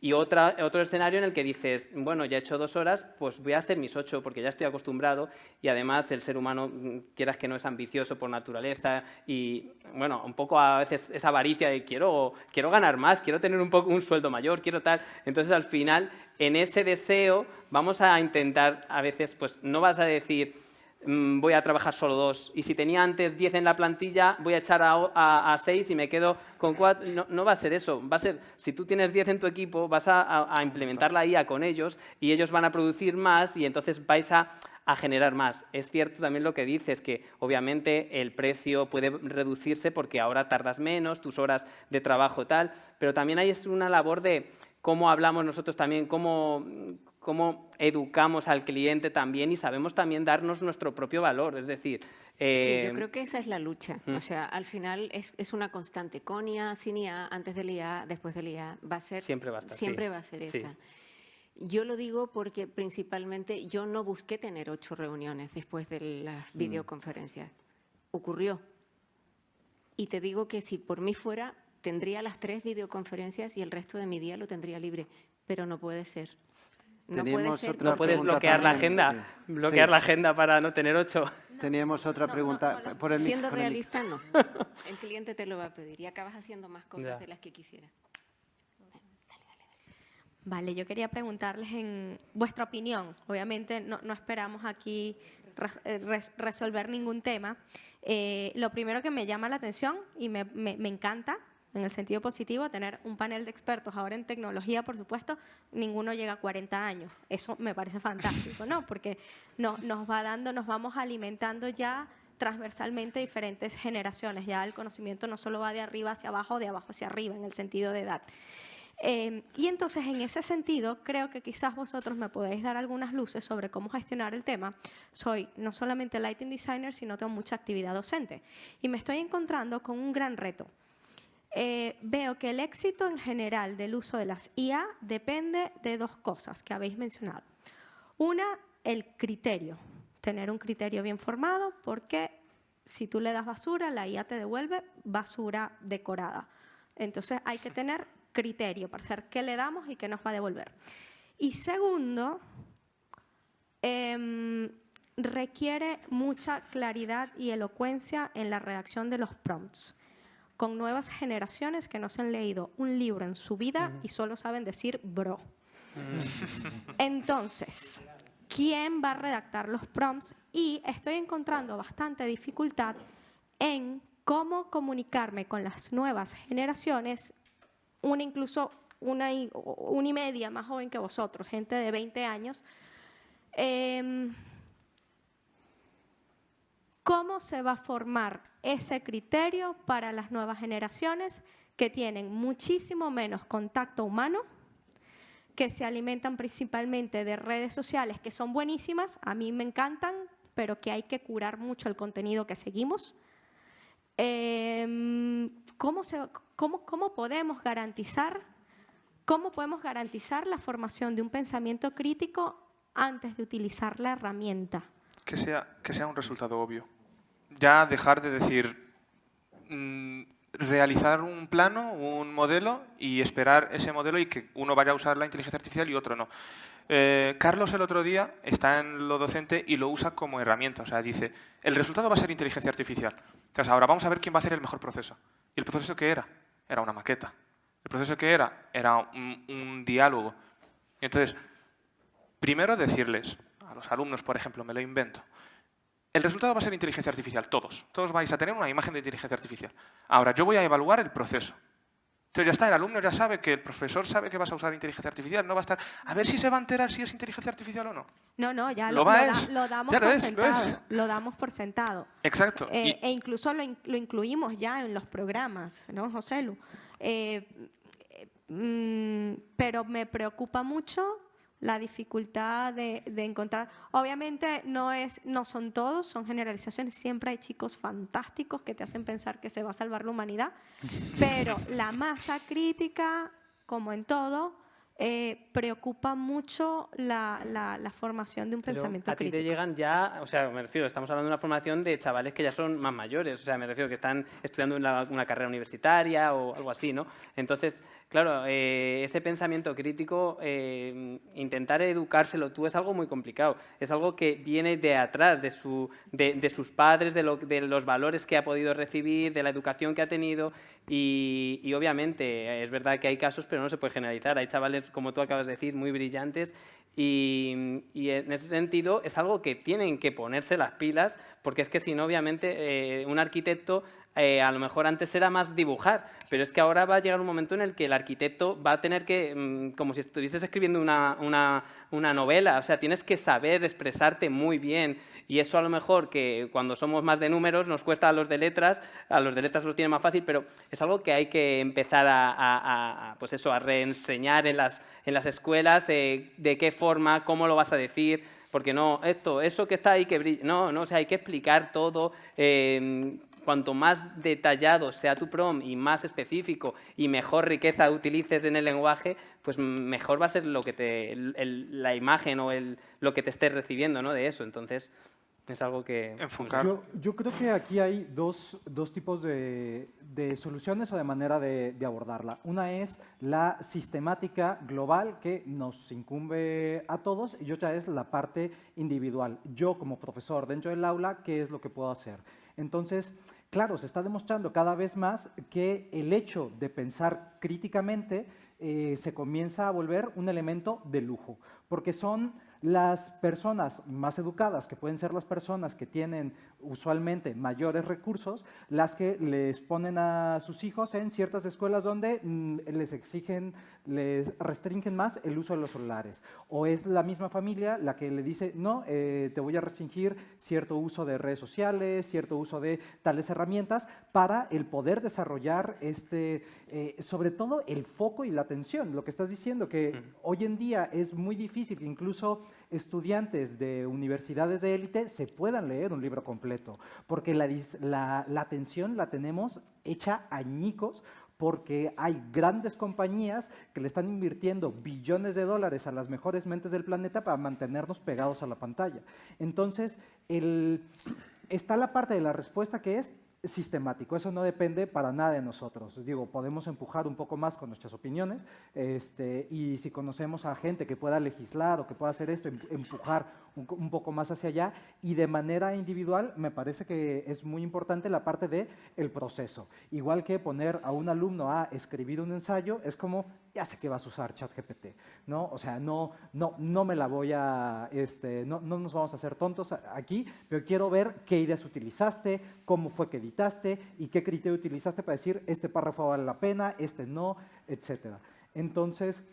Y otro escenario en el que dices, bueno, ya he hecho 2 horas, pues voy a hacer mis 8 porque ya estoy acostumbrado y además el ser humano, quieras que no, es ambicioso por naturaleza y, bueno, un poco a veces esa avaricia de quiero ganar más, quiero tener un sueldo mayor, quiero tal. Entonces, al final, en ese deseo vamos a intentar, a veces, pues no vas a decir voy a trabajar solo 2 y si tenía antes 10 en la plantilla voy a echar a 6 y me quedo con 4. No va a ser eso, va a ser, si tú tienes 10 en tu equipo vas a implementar la IA con ellos y ellos van a producir más y entonces vais a generar más. Es cierto también lo que dices, que obviamente el precio puede reducirse porque ahora tardas menos, tus horas de trabajo tal, pero también hay una labor de cómo hablamos nosotros también, cómo educamos al cliente también y sabemos también darnos nuestro propio valor, es decir...
Sí, yo creo que esa es la lucha. O sea, al final es una constante. Con IA, sin IA, antes del IA, después del IA, va a ser...
Siempre va a estar,
siempre va a ser esa.
Sí.
Yo lo digo porque principalmente yo no busqué tener 8 reuniones después de las videoconferencias. Ocurrió. Y te digo que si por mí fuera, tendría las 3 videoconferencias y el resto de mi día lo tendría libre. Pero no puede ser. No puede ser.
No puedes bloquear la agenda, bloquear la agenda para no tener 8.
Teníamos otra pregunta.
Siendo realista, no. El cliente te lo va a pedir y acabas haciendo más cosas de las que quisieras.
Vale, yo quería preguntarles en vuestra opinión. Obviamente no esperamos aquí resolver ningún tema. Lo primero que me llama la atención y me encanta, en el sentido positivo, tener un panel de expertos. Ahora en tecnología, por supuesto, ninguno llega a 40 años. Eso me parece fantástico, ¿no? Porque nos vamos alimentando ya transversalmente diferentes generaciones. Ya el conocimiento no solo va de arriba hacia abajo, de abajo hacia arriba, en el sentido de edad. Y entonces, en ese sentido, creo que quizás vosotros me podéis dar algunas luces sobre cómo gestionar el tema. Soy no solamente lighting designer, sino tengo mucha actividad docente. Y me estoy encontrando con un gran reto. Veo que el éxito en general del uso de las IA depende de 2 cosas que habéis mencionado. Una, el criterio. Tener un criterio bien formado, porque si tú le das basura, la IA te devuelve basura decorada. Entonces, hay que tener criterio para saber qué le damos y qué nos va a devolver. Y segundo, requiere mucha claridad y elocuencia en la redacción de los prompts, con nuevas generaciones que no se han leído un libro en su vida y solo saben decir bro. Entonces, ¿quién va a redactar los prompts? Y estoy encontrando bastante dificultad en cómo comunicarme con las nuevas generaciones, incluso una y media más joven que vosotros, gente de 20 años. ¿Cómo se va a formar ese criterio para las nuevas generaciones que tienen muchísimo menos contacto humano, que se alimentan principalmente de redes sociales que son buenísimas, a mí me encantan, pero que hay que curar mucho el contenido que seguimos? ¿Cómo podemos garantizar la formación de un pensamiento crítico antes de utilizar la herramienta?
Que sea un resultado obvio. Ya dejar de decir, realizar un plano, un modelo y esperar ese modelo y que uno vaya a usar la inteligencia artificial y otro no. Carlos el otro día está en lo docente y lo usa como herramienta. O sea, dice, el resultado va a ser inteligencia artificial. Entonces ahora vamos a ver quién va a hacer el mejor proceso. ¿Y el proceso qué era? Era una maqueta. ¿El proceso qué era? Era un diálogo. Entonces, primero decirles a los alumnos, por ejemplo, me lo invento, el resultado va a ser inteligencia artificial, todos. Todos vais a tener una imagen de inteligencia artificial. Ahora, yo voy a evaluar el proceso. Entonces ya está, el alumno ya sabe que el profesor sabe que vas a usar inteligencia artificial, no va a estar, a ver si se va a enterar si es inteligencia artificial o no.
No, ya
lo
damos por sentado. Lo damos por sentado.
Exacto.
E incluso lo incluimos ya en los programas, ¿no, José Lu? Pero me preocupa mucho la dificultad de encontrar. Obviamente no son todos, son generalizaciones. Siempre hay chicos fantásticos que te hacen pensar que se va a salvar la humanidad, pero la masa crítica, como en todo, preocupa mucho la formación de un pensamiento crítico.
A ti te llegan ya, o sea, me refiero, estamos hablando de una formación de chavales que ya son más mayores, o sea, me refiero que están estudiando una carrera universitaria o algo así, ¿no? Entonces, claro, ese pensamiento crítico, intentar educárselo tú es algo muy complicado, es algo que viene de atrás, de sus padres, de los valores que ha podido recibir, de la educación que ha tenido y obviamente es verdad que hay casos, pero no se puede generalizar, hay chavales, como tú acabas de decir, muy brillantes y en ese sentido es algo que tienen que ponerse las pilas porque es que si no, obviamente, un arquitecto a lo mejor antes era más dibujar, pero es que ahora va a llegar un momento en el que el arquitecto va a tener que, como si estuvieses escribiendo una novela, o sea, tienes que saber expresarte muy bien y eso a lo mejor que cuando somos más de números nos cuesta a los de letras lo tiene más fácil, pero es algo que hay que empezar pues eso, a reenseñar en las escuelas, de qué forma, cómo lo vas a decir, porque no, eso que está ahí que brilla, no, o sea, hay que explicar todo. Cuanto más detallado sea tu prompt y más específico y mejor riqueza utilices en el lenguaje, pues mejor va a ser lo que la imagen o lo que te estés recibiendo, ¿no? De eso. Entonces, es algo que...
Enfocar.
Yo creo que aquí hay dos tipos de soluciones o de manera de abordarla. Una es la sistemática global que nos incumbe a todos y otra es la parte individual. Yo como profesor dentro del aula, ¿qué es lo que puedo hacer? Entonces, claro, se está demostrando cada vez más que el hecho de pensar críticamente se comienza a volver un elemento de lujo, porque son las personas más educadas, que pueden ser las personas que tienen usualmente mayores recursos, las que les ponen a sus hijos en ciertas escuelas donde les restringen más el uso de los celulares. O es la misma familia la que le dice, no, te voy a restringir cierto uso de redes sociales, cierto uso de tales herramientas para el poder desarrollar sobre todo el foco y la atención. Lo que estás diciendo, que hoy en día es muy difícil que incluso estudiantes de universidades de élite se puedan leer un libro completo, porque la atención la tenemos hecha añicos, porque hay grandes compañías que le están invirtiendo billones de dólares a las mejores mentes del planeta para mantenernos pegados a la pantalla. Entonces, está la parte de la respuesta que es sistemático, eso no depende para nada de nosotros. Digo, podemos empujar un poco más con nuestras opiniones y si conocemos a gente que pueda legislar o que pueda hacer esto, empujar un poco más hacia allá y de manera individual me parece que es muy importante la parte del proceso. Igual que poner a un alumno a escribir un ensayo, es como, ya sé que vas a usar ChatGPT, ¿no? O sea, no me la voy a, no nos vamos a hacer tontos aquí, pero quiero ver qué ideas utilizaste, cómo fue que editaste y qué criterio utilizaste para decir este párrafo vale la pena, este no, etcétera. Entonces,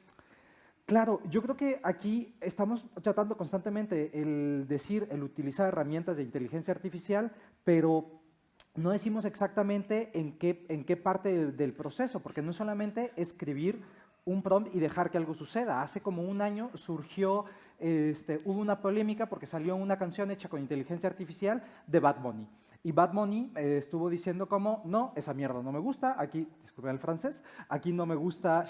claro, yo creo que aquí estamos tratando constantemente el utilizar herramientas de inteligencia artificial, pero no decimos exactamente en qué parte del proceso, porque no solamente escribir un prompt y dejar que algo suceda. Hace como un año surgió, hubo una polémica porque salió una canción hecha con inteligencia artificial de Bad Bunny. Y Bad Bunny estuvo diciendo como, no, esa mierda no me gusta, aquí, disculpen el francés, aquí no me gusta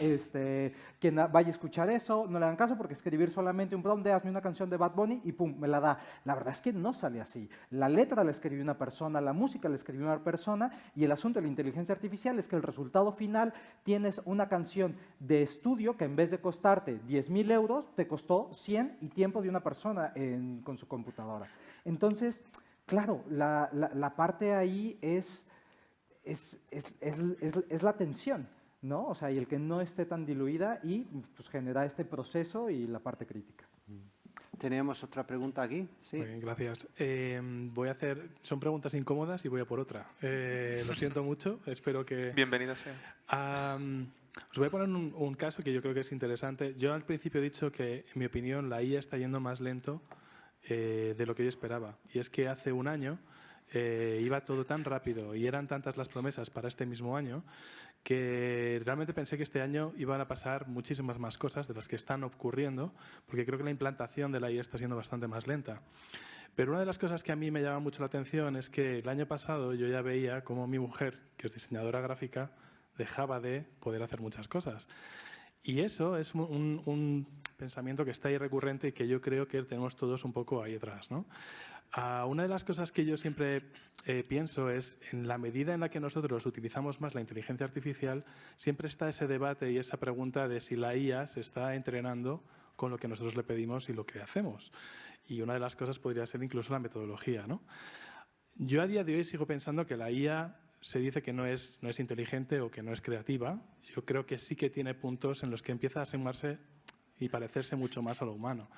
quien vaya a escuchar eso, no le hagan caso porque escribir solamente un prompt de hazme una canción de Bad Bunny y pum, me la da. La verdad es que no sale así. La letra la escribió una persona, la música la escribió una persona y el asunto de la inteligencia artificial es que el resultado final tienes una canción de estudio que en vez de costarte 10.000 euros, te costó 100 y tiempo de una persona con su computadora. Entonces, claro, la parte ahí es la tensión, ¿no? O sea, y el que no esté tan diluida y pues genera este proceso y la parte crítica.
Tenemos otra pregunta aquí. Sí.
Muy bien, gracias. Son preguntas incómodas y voy a por otra. Lo siento mucho, espero que...
Bienvenida sea.
Os voy a poner un caso que yo creo que es interesante. Yo al principio he dicho que, en mi opinión, la IA está yendo más lento de lo que yo esperaba. Y es que hace un año iba todo tan rápido y eran tantas las promesas para este mismo año que realmente pensé que este año iban a pasar muchísimas más cosas de las que están ocurriendo, porque creo que la implantación de la IA está siendo bastante más lenta. Pero una de las cosas que a mí me llama mucho la atención es que el año pasado yo ya veía cómo mi mujer, que es diseñadora gráfica, dejaba de poder hacer muchas cosas. Y eso es un pensamiento que está ahí recurrente y que yo creo que tenemos todos un poco ahí atrás, ¿no? Una de las cosas que yo siempre pienso es, en la medida en la que nosotros utilizamos más la inteligencia artificial, siempre está ese debate y esa pregunta de si la IA se está entrenando con lo que nosotros le pedimos y lo que hacemos. Y una de las cosas podría ser incluso la metodología, ¿no? Yo a día de hoy sigo pensando que la IA se dice que no es inteligente o que no es creativa. Yo creo que sí que tiene puntos en los que empieza a asemejarse y parecerse mucho más a lo humano.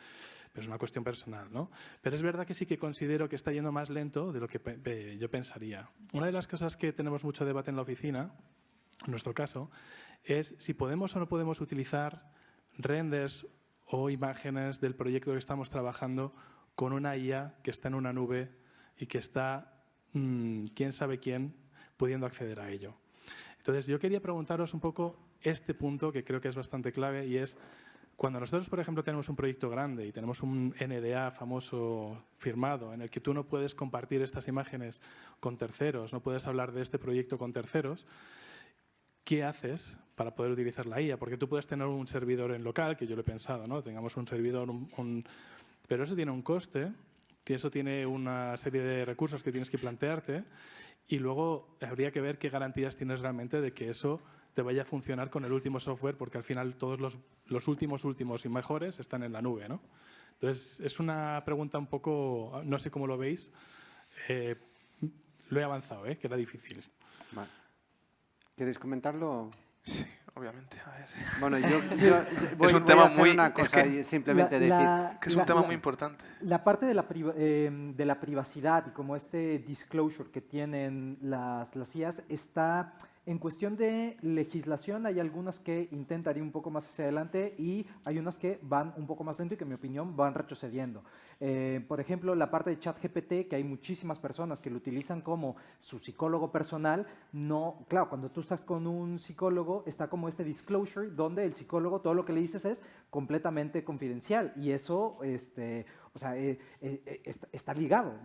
Pero es una cuestión personal, ¿no? Pero es verdad que sí que considero que está yendo más lento de lo que yo pensaría. Una de las cosas que tenemos mucho debate en la oficina, en nuestro caso, es si podemos o no podemos utilizar renders o imágenes del proyecto que estamos trabajando con una IA que está en una nube y que está, quién sabe quién, pudiendo acceder a ello. Entonces, yo quería preguntaros un poco este punto que creo que es bastante clave y es cuando nosotros, por ejemplo, tenemos un proyecto grande y tenemos un NDA famoso firmado en el que tú no puedes compartir estas imágenes con terceros, no puedes hablar de este proyecto con terceros, ¿qué haces para poder utilizar la IA? Porque tú puedes tener un servidor en local, que yo lo he pensado, ¿no? Tengamos un servidor, pero eso tiene un coste, eso tiene una serie de recursos que tienes que plantearte y luego habría que ver qué garantías tienes realmente de que eso te vaya a funcionar con el último software, porque al final todos los últimos y mejores están en la nube, ¿no? Entonces, es una pregunta un poco, no sé cómo lo veis, lo he avanzado, que era difícil.
Vale. ¿Queréis comentarlo?
Sí, obviamente. A ver.
Bueno, yo voy,
es un
voy
tema
a hacer
muy,
una cosa y simplemente decir...
que es un tema muy importante.
La parte de la privacidad y como este disclosure que tienen las IAs está en cuestión de legislación. Hay algunas que intentan ir un poco más hacia adelante y hay unas que van un poco más lento y que en mi opinión van retrocediendo. Por ejemplo, la parte de ChatGPT, que hay muchísimas personas que lo utilizan como su psicólogo personal. No, claro, cuando tú estás con un psicólogo está como este disclosure donde el psicólogo todo lo que le dices es completamente confidencial y eso o sea, está ligado.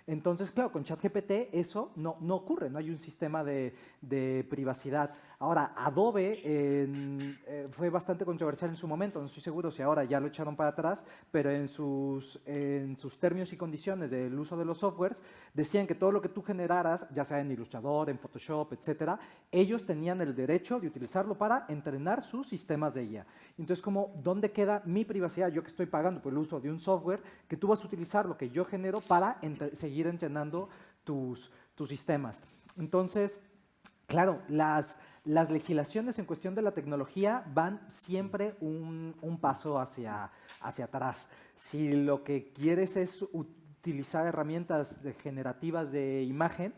Entonces, claro, con ChatGPT eso no ocurre, no hay un sistema de privacidad. Ahora, Adobe fue bastante controversial en su momento, no estoy seguro si ahora ya lo echaron para atrás, pero en sus términos y condiciones del uso de los softwares decían que todo lo que tú generaras, ya sea en Illustrator, en Photoshop, etcétera, ellos tenían el derecho de utilizarlo para entrenar sus sistemas de IA. Entonces, como, ¿dónde queda mi privacidad? Yo que estoy pagando por el uso de un software, que tú vas a utilizar lo que yo genero para seguir entrenando tus sistemas. Entonces, claro, las legislaciones en cuestión de la tecnología van siempre un paso hacia atrás. Si lo que quieres es utilizar herramientas generativas de imagen,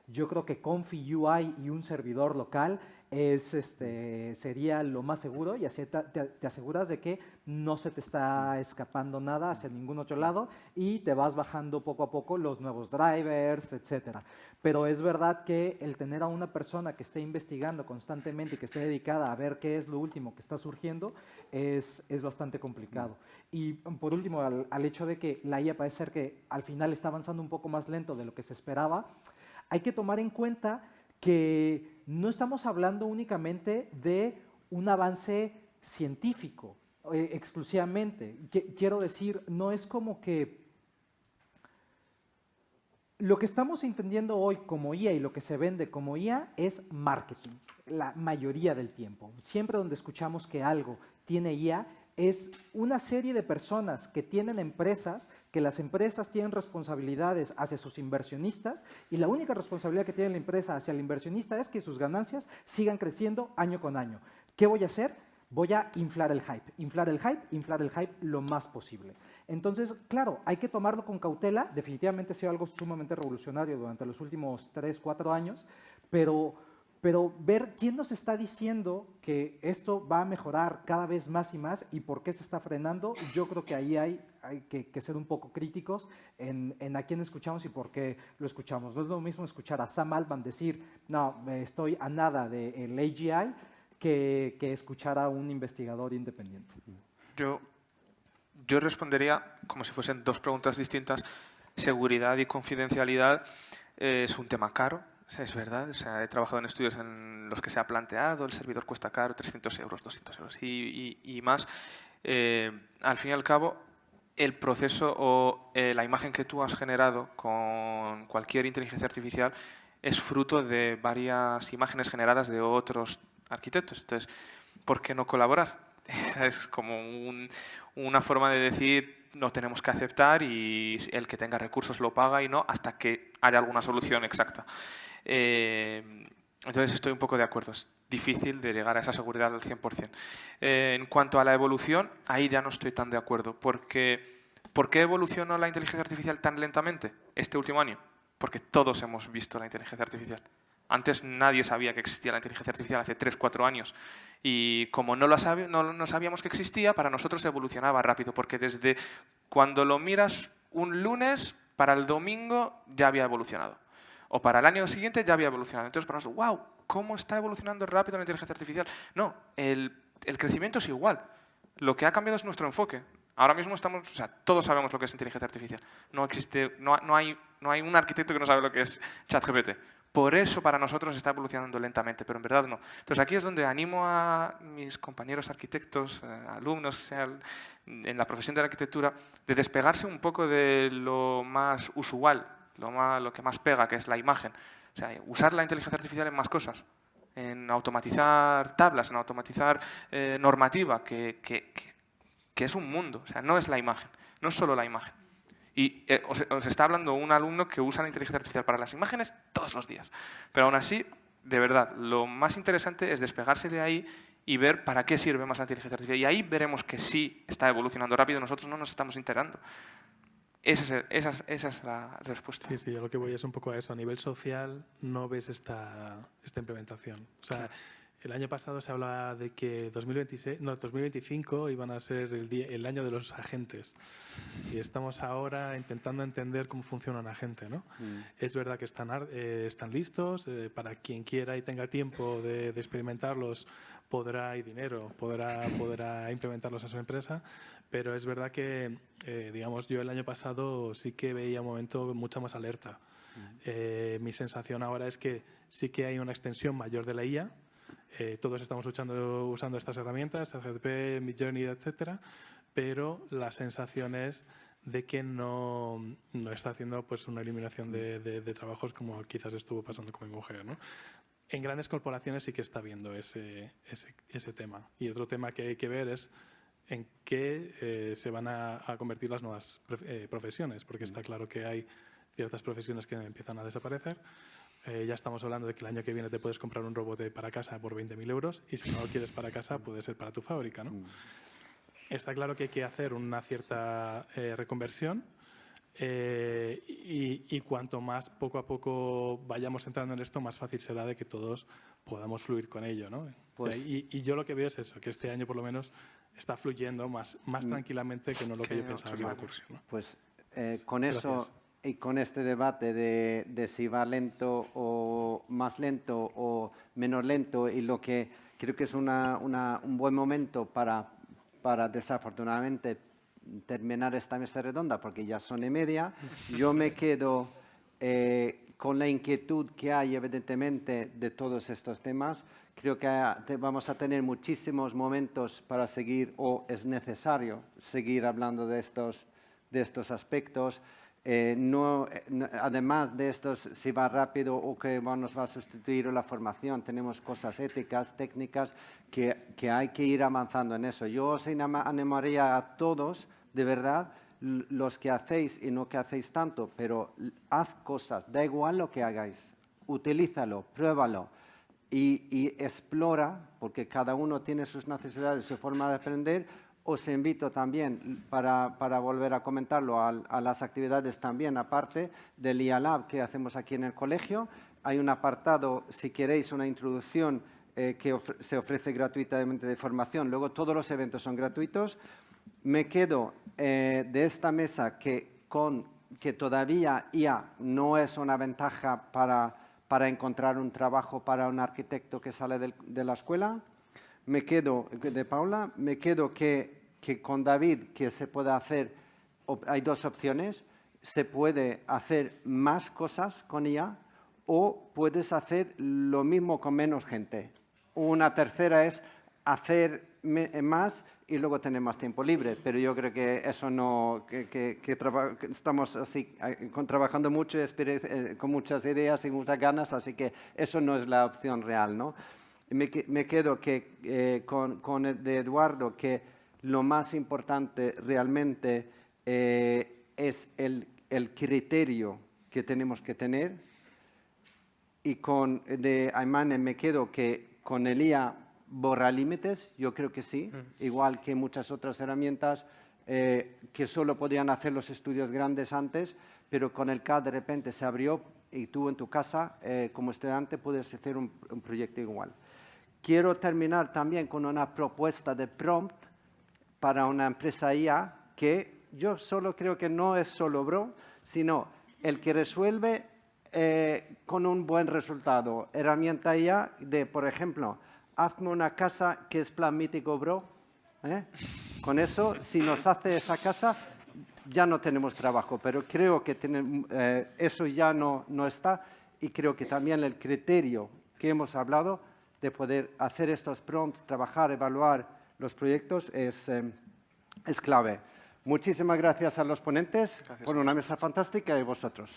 yo creo que Confi UI y un servidor local sería lo más seguro, y así te aseguras de que no se te está escapando nada hacia ningún otro lado y te vas bajando poco a poco los nuevos drivers, etcétera. Pero es verdad que el tener a una persona que esté investigando constantemente y que esté dedicada a ver qué es lo último que está surgiendo es bastante complicado. Y por último, al hecho de que la IA parece ser que al final está avanzando un poco más lento de lo que se esperaba, hay que tomar en cuenta que no estamos hablando únicamente de un avance científico exclusivamente. Quiero decir, no es como que lo que estamos entendiendo hoy como IA y lo que se vende como IA es marketing, la mayoría del tiempo. Siempre donde escuchamos que algo tiene IA, es una serie de personas que tienen empresas, que las empresas tienen responsabilidades hacia sus inversionistas y la única responsabilidad que tiene la empresa hacia el inversionista es que sus ganancias sigan creciendo año con año. ¿Qué voy a hacer? Voy a inflar el hype lo más posible. Entonces, claro, hay que tomarlo con cautela. Definitivamente ha sido algo sumamente revolucionario durante los últimos 3, 4 años, pero ver quién nos está diciendo que esto va a mejorar cada vez más y más y por qué se está frenando, yo creo que ahí hay que ser un poco críticos en a quién escuchamos y por qué lo escuchamos. No es lo mismo escuchar a Sam Altman decir, no, estoy a nada del AGI, que escuchar a un investigador independiente.
Yo respondería como si fuesen dos preguntas distintas. Seguridad y confidencialidad es un tema caro. Es verdad, o sea, he trabajado en estudios en los que se ha planteado, el servidor cuesta caro, 300 euros, 200 euros y más. Al fin y al cabo, el proceso o la imagen que tú has generado con cualquier inteligencia artificial es fruto de varias imágenes generadas de otros arquitectos. Entonces, ¿por qué no colaborar? Esa es como una forma de decir, no tenemos que aceptar y el que tenga recursos lo paga y no hasta que haya alguna solución exacta. Entonces estoy un poco de acuerdo, es difícil de llegar a esa seguridad al 100%. En cuanto a la evolución, ahí ya no estoy tan de acuerdo, porque ¿por qué evolucionó la inteligencia artificial tan lentamente este último año? Porque todos hemos visto la inteligencia artificial. Antes nadie sabía que existía la inteligencia artificial hace 3 o 4 años y como no sabíamos que existía, para nosotros evolucionaba rápido, porque desde cuando lo miras un lunes, para el domingo ya había evolucionado. O para el año siguiente ya había evolucionado. Entonces para nosotros, wow, ¿cómo está evolucionando rápido la inteligencia artificial? No, el crecimiento es igual. Lo que ha cambiado es nuestro enfoque. Ahora mismo todos sabemos lo que es inteligencia artificial. No hay un arquitecto que no sabe lo que es ChatGPT. Por eso para nosotros está evolucionando lentamente, pero en verdad no. Entonces aquí es donde animo a mis compañeros arquitectos, alumnos que sean en la profesión de la arquitectura, de despegarse un poco de lo más usual, lo que más pega, que es la imagen. O sea, usar la inteligencia artificial en más cosas, en automatizar tablas, en automatizar normativa, que es un mundo. O sea, no es la imagen, no es solo la imagen. Y os está hablando un alumno que usa la inteligencia artificial para las imágenes todos los días. Pero aún así, de verdad, lo más interesante es despegarse de ahí y ver para qué sirve más la inteligencia artificial. Y ahí veremos que sí está evolucionando rápido, nosotros no nos estamos enterando. Esa es la respuesta.
Sí, sí, yo lo que voy es un poco a eso. A nivel social no ves esta implementación. O sea, claro. El año pasado se hablaba de que 2025 iban a ser el año de los agentes. Y estamos ahora intentando entender cómo funciona un agente, ¿no? Es verdad que están listos. Para quien quiera y tenga tiempo de experimentarlos, y dinero, podrá implementarlos a su empresa. Pero es verdad que, digamos, yo el año pasado sí que veía un momento mucha más alerta. Mi sensación ahora es que sí que hay una extensión mayor de la IA. Todos estamos usando estas herramientas, ChatGPT, Midjourney, etcétera, pero la sensación es de que no está haciendo pues, una eliminación de trabajos como quizás estuvo pasando con mi mujer, ¿no? En grandes corporaciones sí que está viendo ese tema. Y otro tema que hay que ver es en qué se van a convertir las nuevas profesiones, porque está claro que hay ciertas profesiones que empiezan a desaparecer. Ya estamos hablando de que el año que viene te puedes comprar un robot para casa por 20.000 euros y si no lo quieres para casa puede ser para tu fábrica, ¿no? Está claro que hay que hacer una cierta reconversión. y cuanto más poco a poco vayamos entrando en esto, más fácil será de que todos podamos fluir con ello, ¿no?
Pues-
y yo lo que veo es eso, que este año por lo menos está fluyendo más tranquilamente que no lo que yo pensaba que iba a ocurrir, ¿no?
Pues con eso
Gracias.
y con este debate de si va lento o más lento o menos lento, y lo que creo que es un buen momento para desafortunadamente terminar esta mesa redonda, porque ya son 1:30, yo me quedo con la inquietud que hay evidentemente de todos estos temas. Creo que vamos a tener muchísimos momentos para seguir, o es necesario seguir hablando de estos aspectos. Además de estos, si va rápido o que nos va a sustituir la formación, tenemos cosas éticas, técnicas, que hay que ir avanzando en eso. Yo os animaría a todos, de verdad, los que hacéis y no que hacéis tanto, pero haz cosas, da igual lo que hagáis, utilízalo, pruébalo y explora, porque cada uno tiene sus necesidades, su forma de aprender. Os invito también, para volver a comentarlo, a las actividades también, aparte del IA Lab que hacemos aquí en el colegio. Hay un apartado, si queréis, una introducción que se ofrece gratuitamente de formación. Luego todos los eventos son gratuitos. Me quedo de esta mesa que todavía IA no es una ventaja para encontrar un trabajo para un arquitecto que sale de la escuela. Me quedo de Paula, me quedo que con David que se puede hacer, hay dos opciones, se puede hacer más cosas con IA o puedes hacer lo mismo con menos gente. Una tercera es hacer más y luego tener más tiempo libre, pero yo creo que eso no, que estamos así, trabajando mucho, con muchas ideas y muchas ganas, así que eso no es la opción real, ¿no? Me quedo con el de Eduardo, que lo más importante realmente es el criterio que tenemos que tener. Y de Aymane me quedo que con el IA borra límites, yo creo que sí, igual que muchas otras herramientas que solo podían hacer los estudios grandes antes, pero con el CAD de repente se abrió y tú en tu casa como estudiante puedes hacer un proyecto igual. Quiero terminar también con una propuesta de prompt para una empresa IA que yo solo creo que no es solo Bro, sino el que resuelve con un buen resultado. Herramienta IA de, por ejemplo, hazme una casa que es plan mítico Bro. Con eso, si nos hace esa casa, ya no tenemos trabajo, pero creo que eso ya no está, y creo que también el criterio que hemos hablado de poder hacer estos prompts, trabajar, evaluar los proyectos es clave. Muchísimas gracias a los ponentes por una mesa fantástica y vosotros.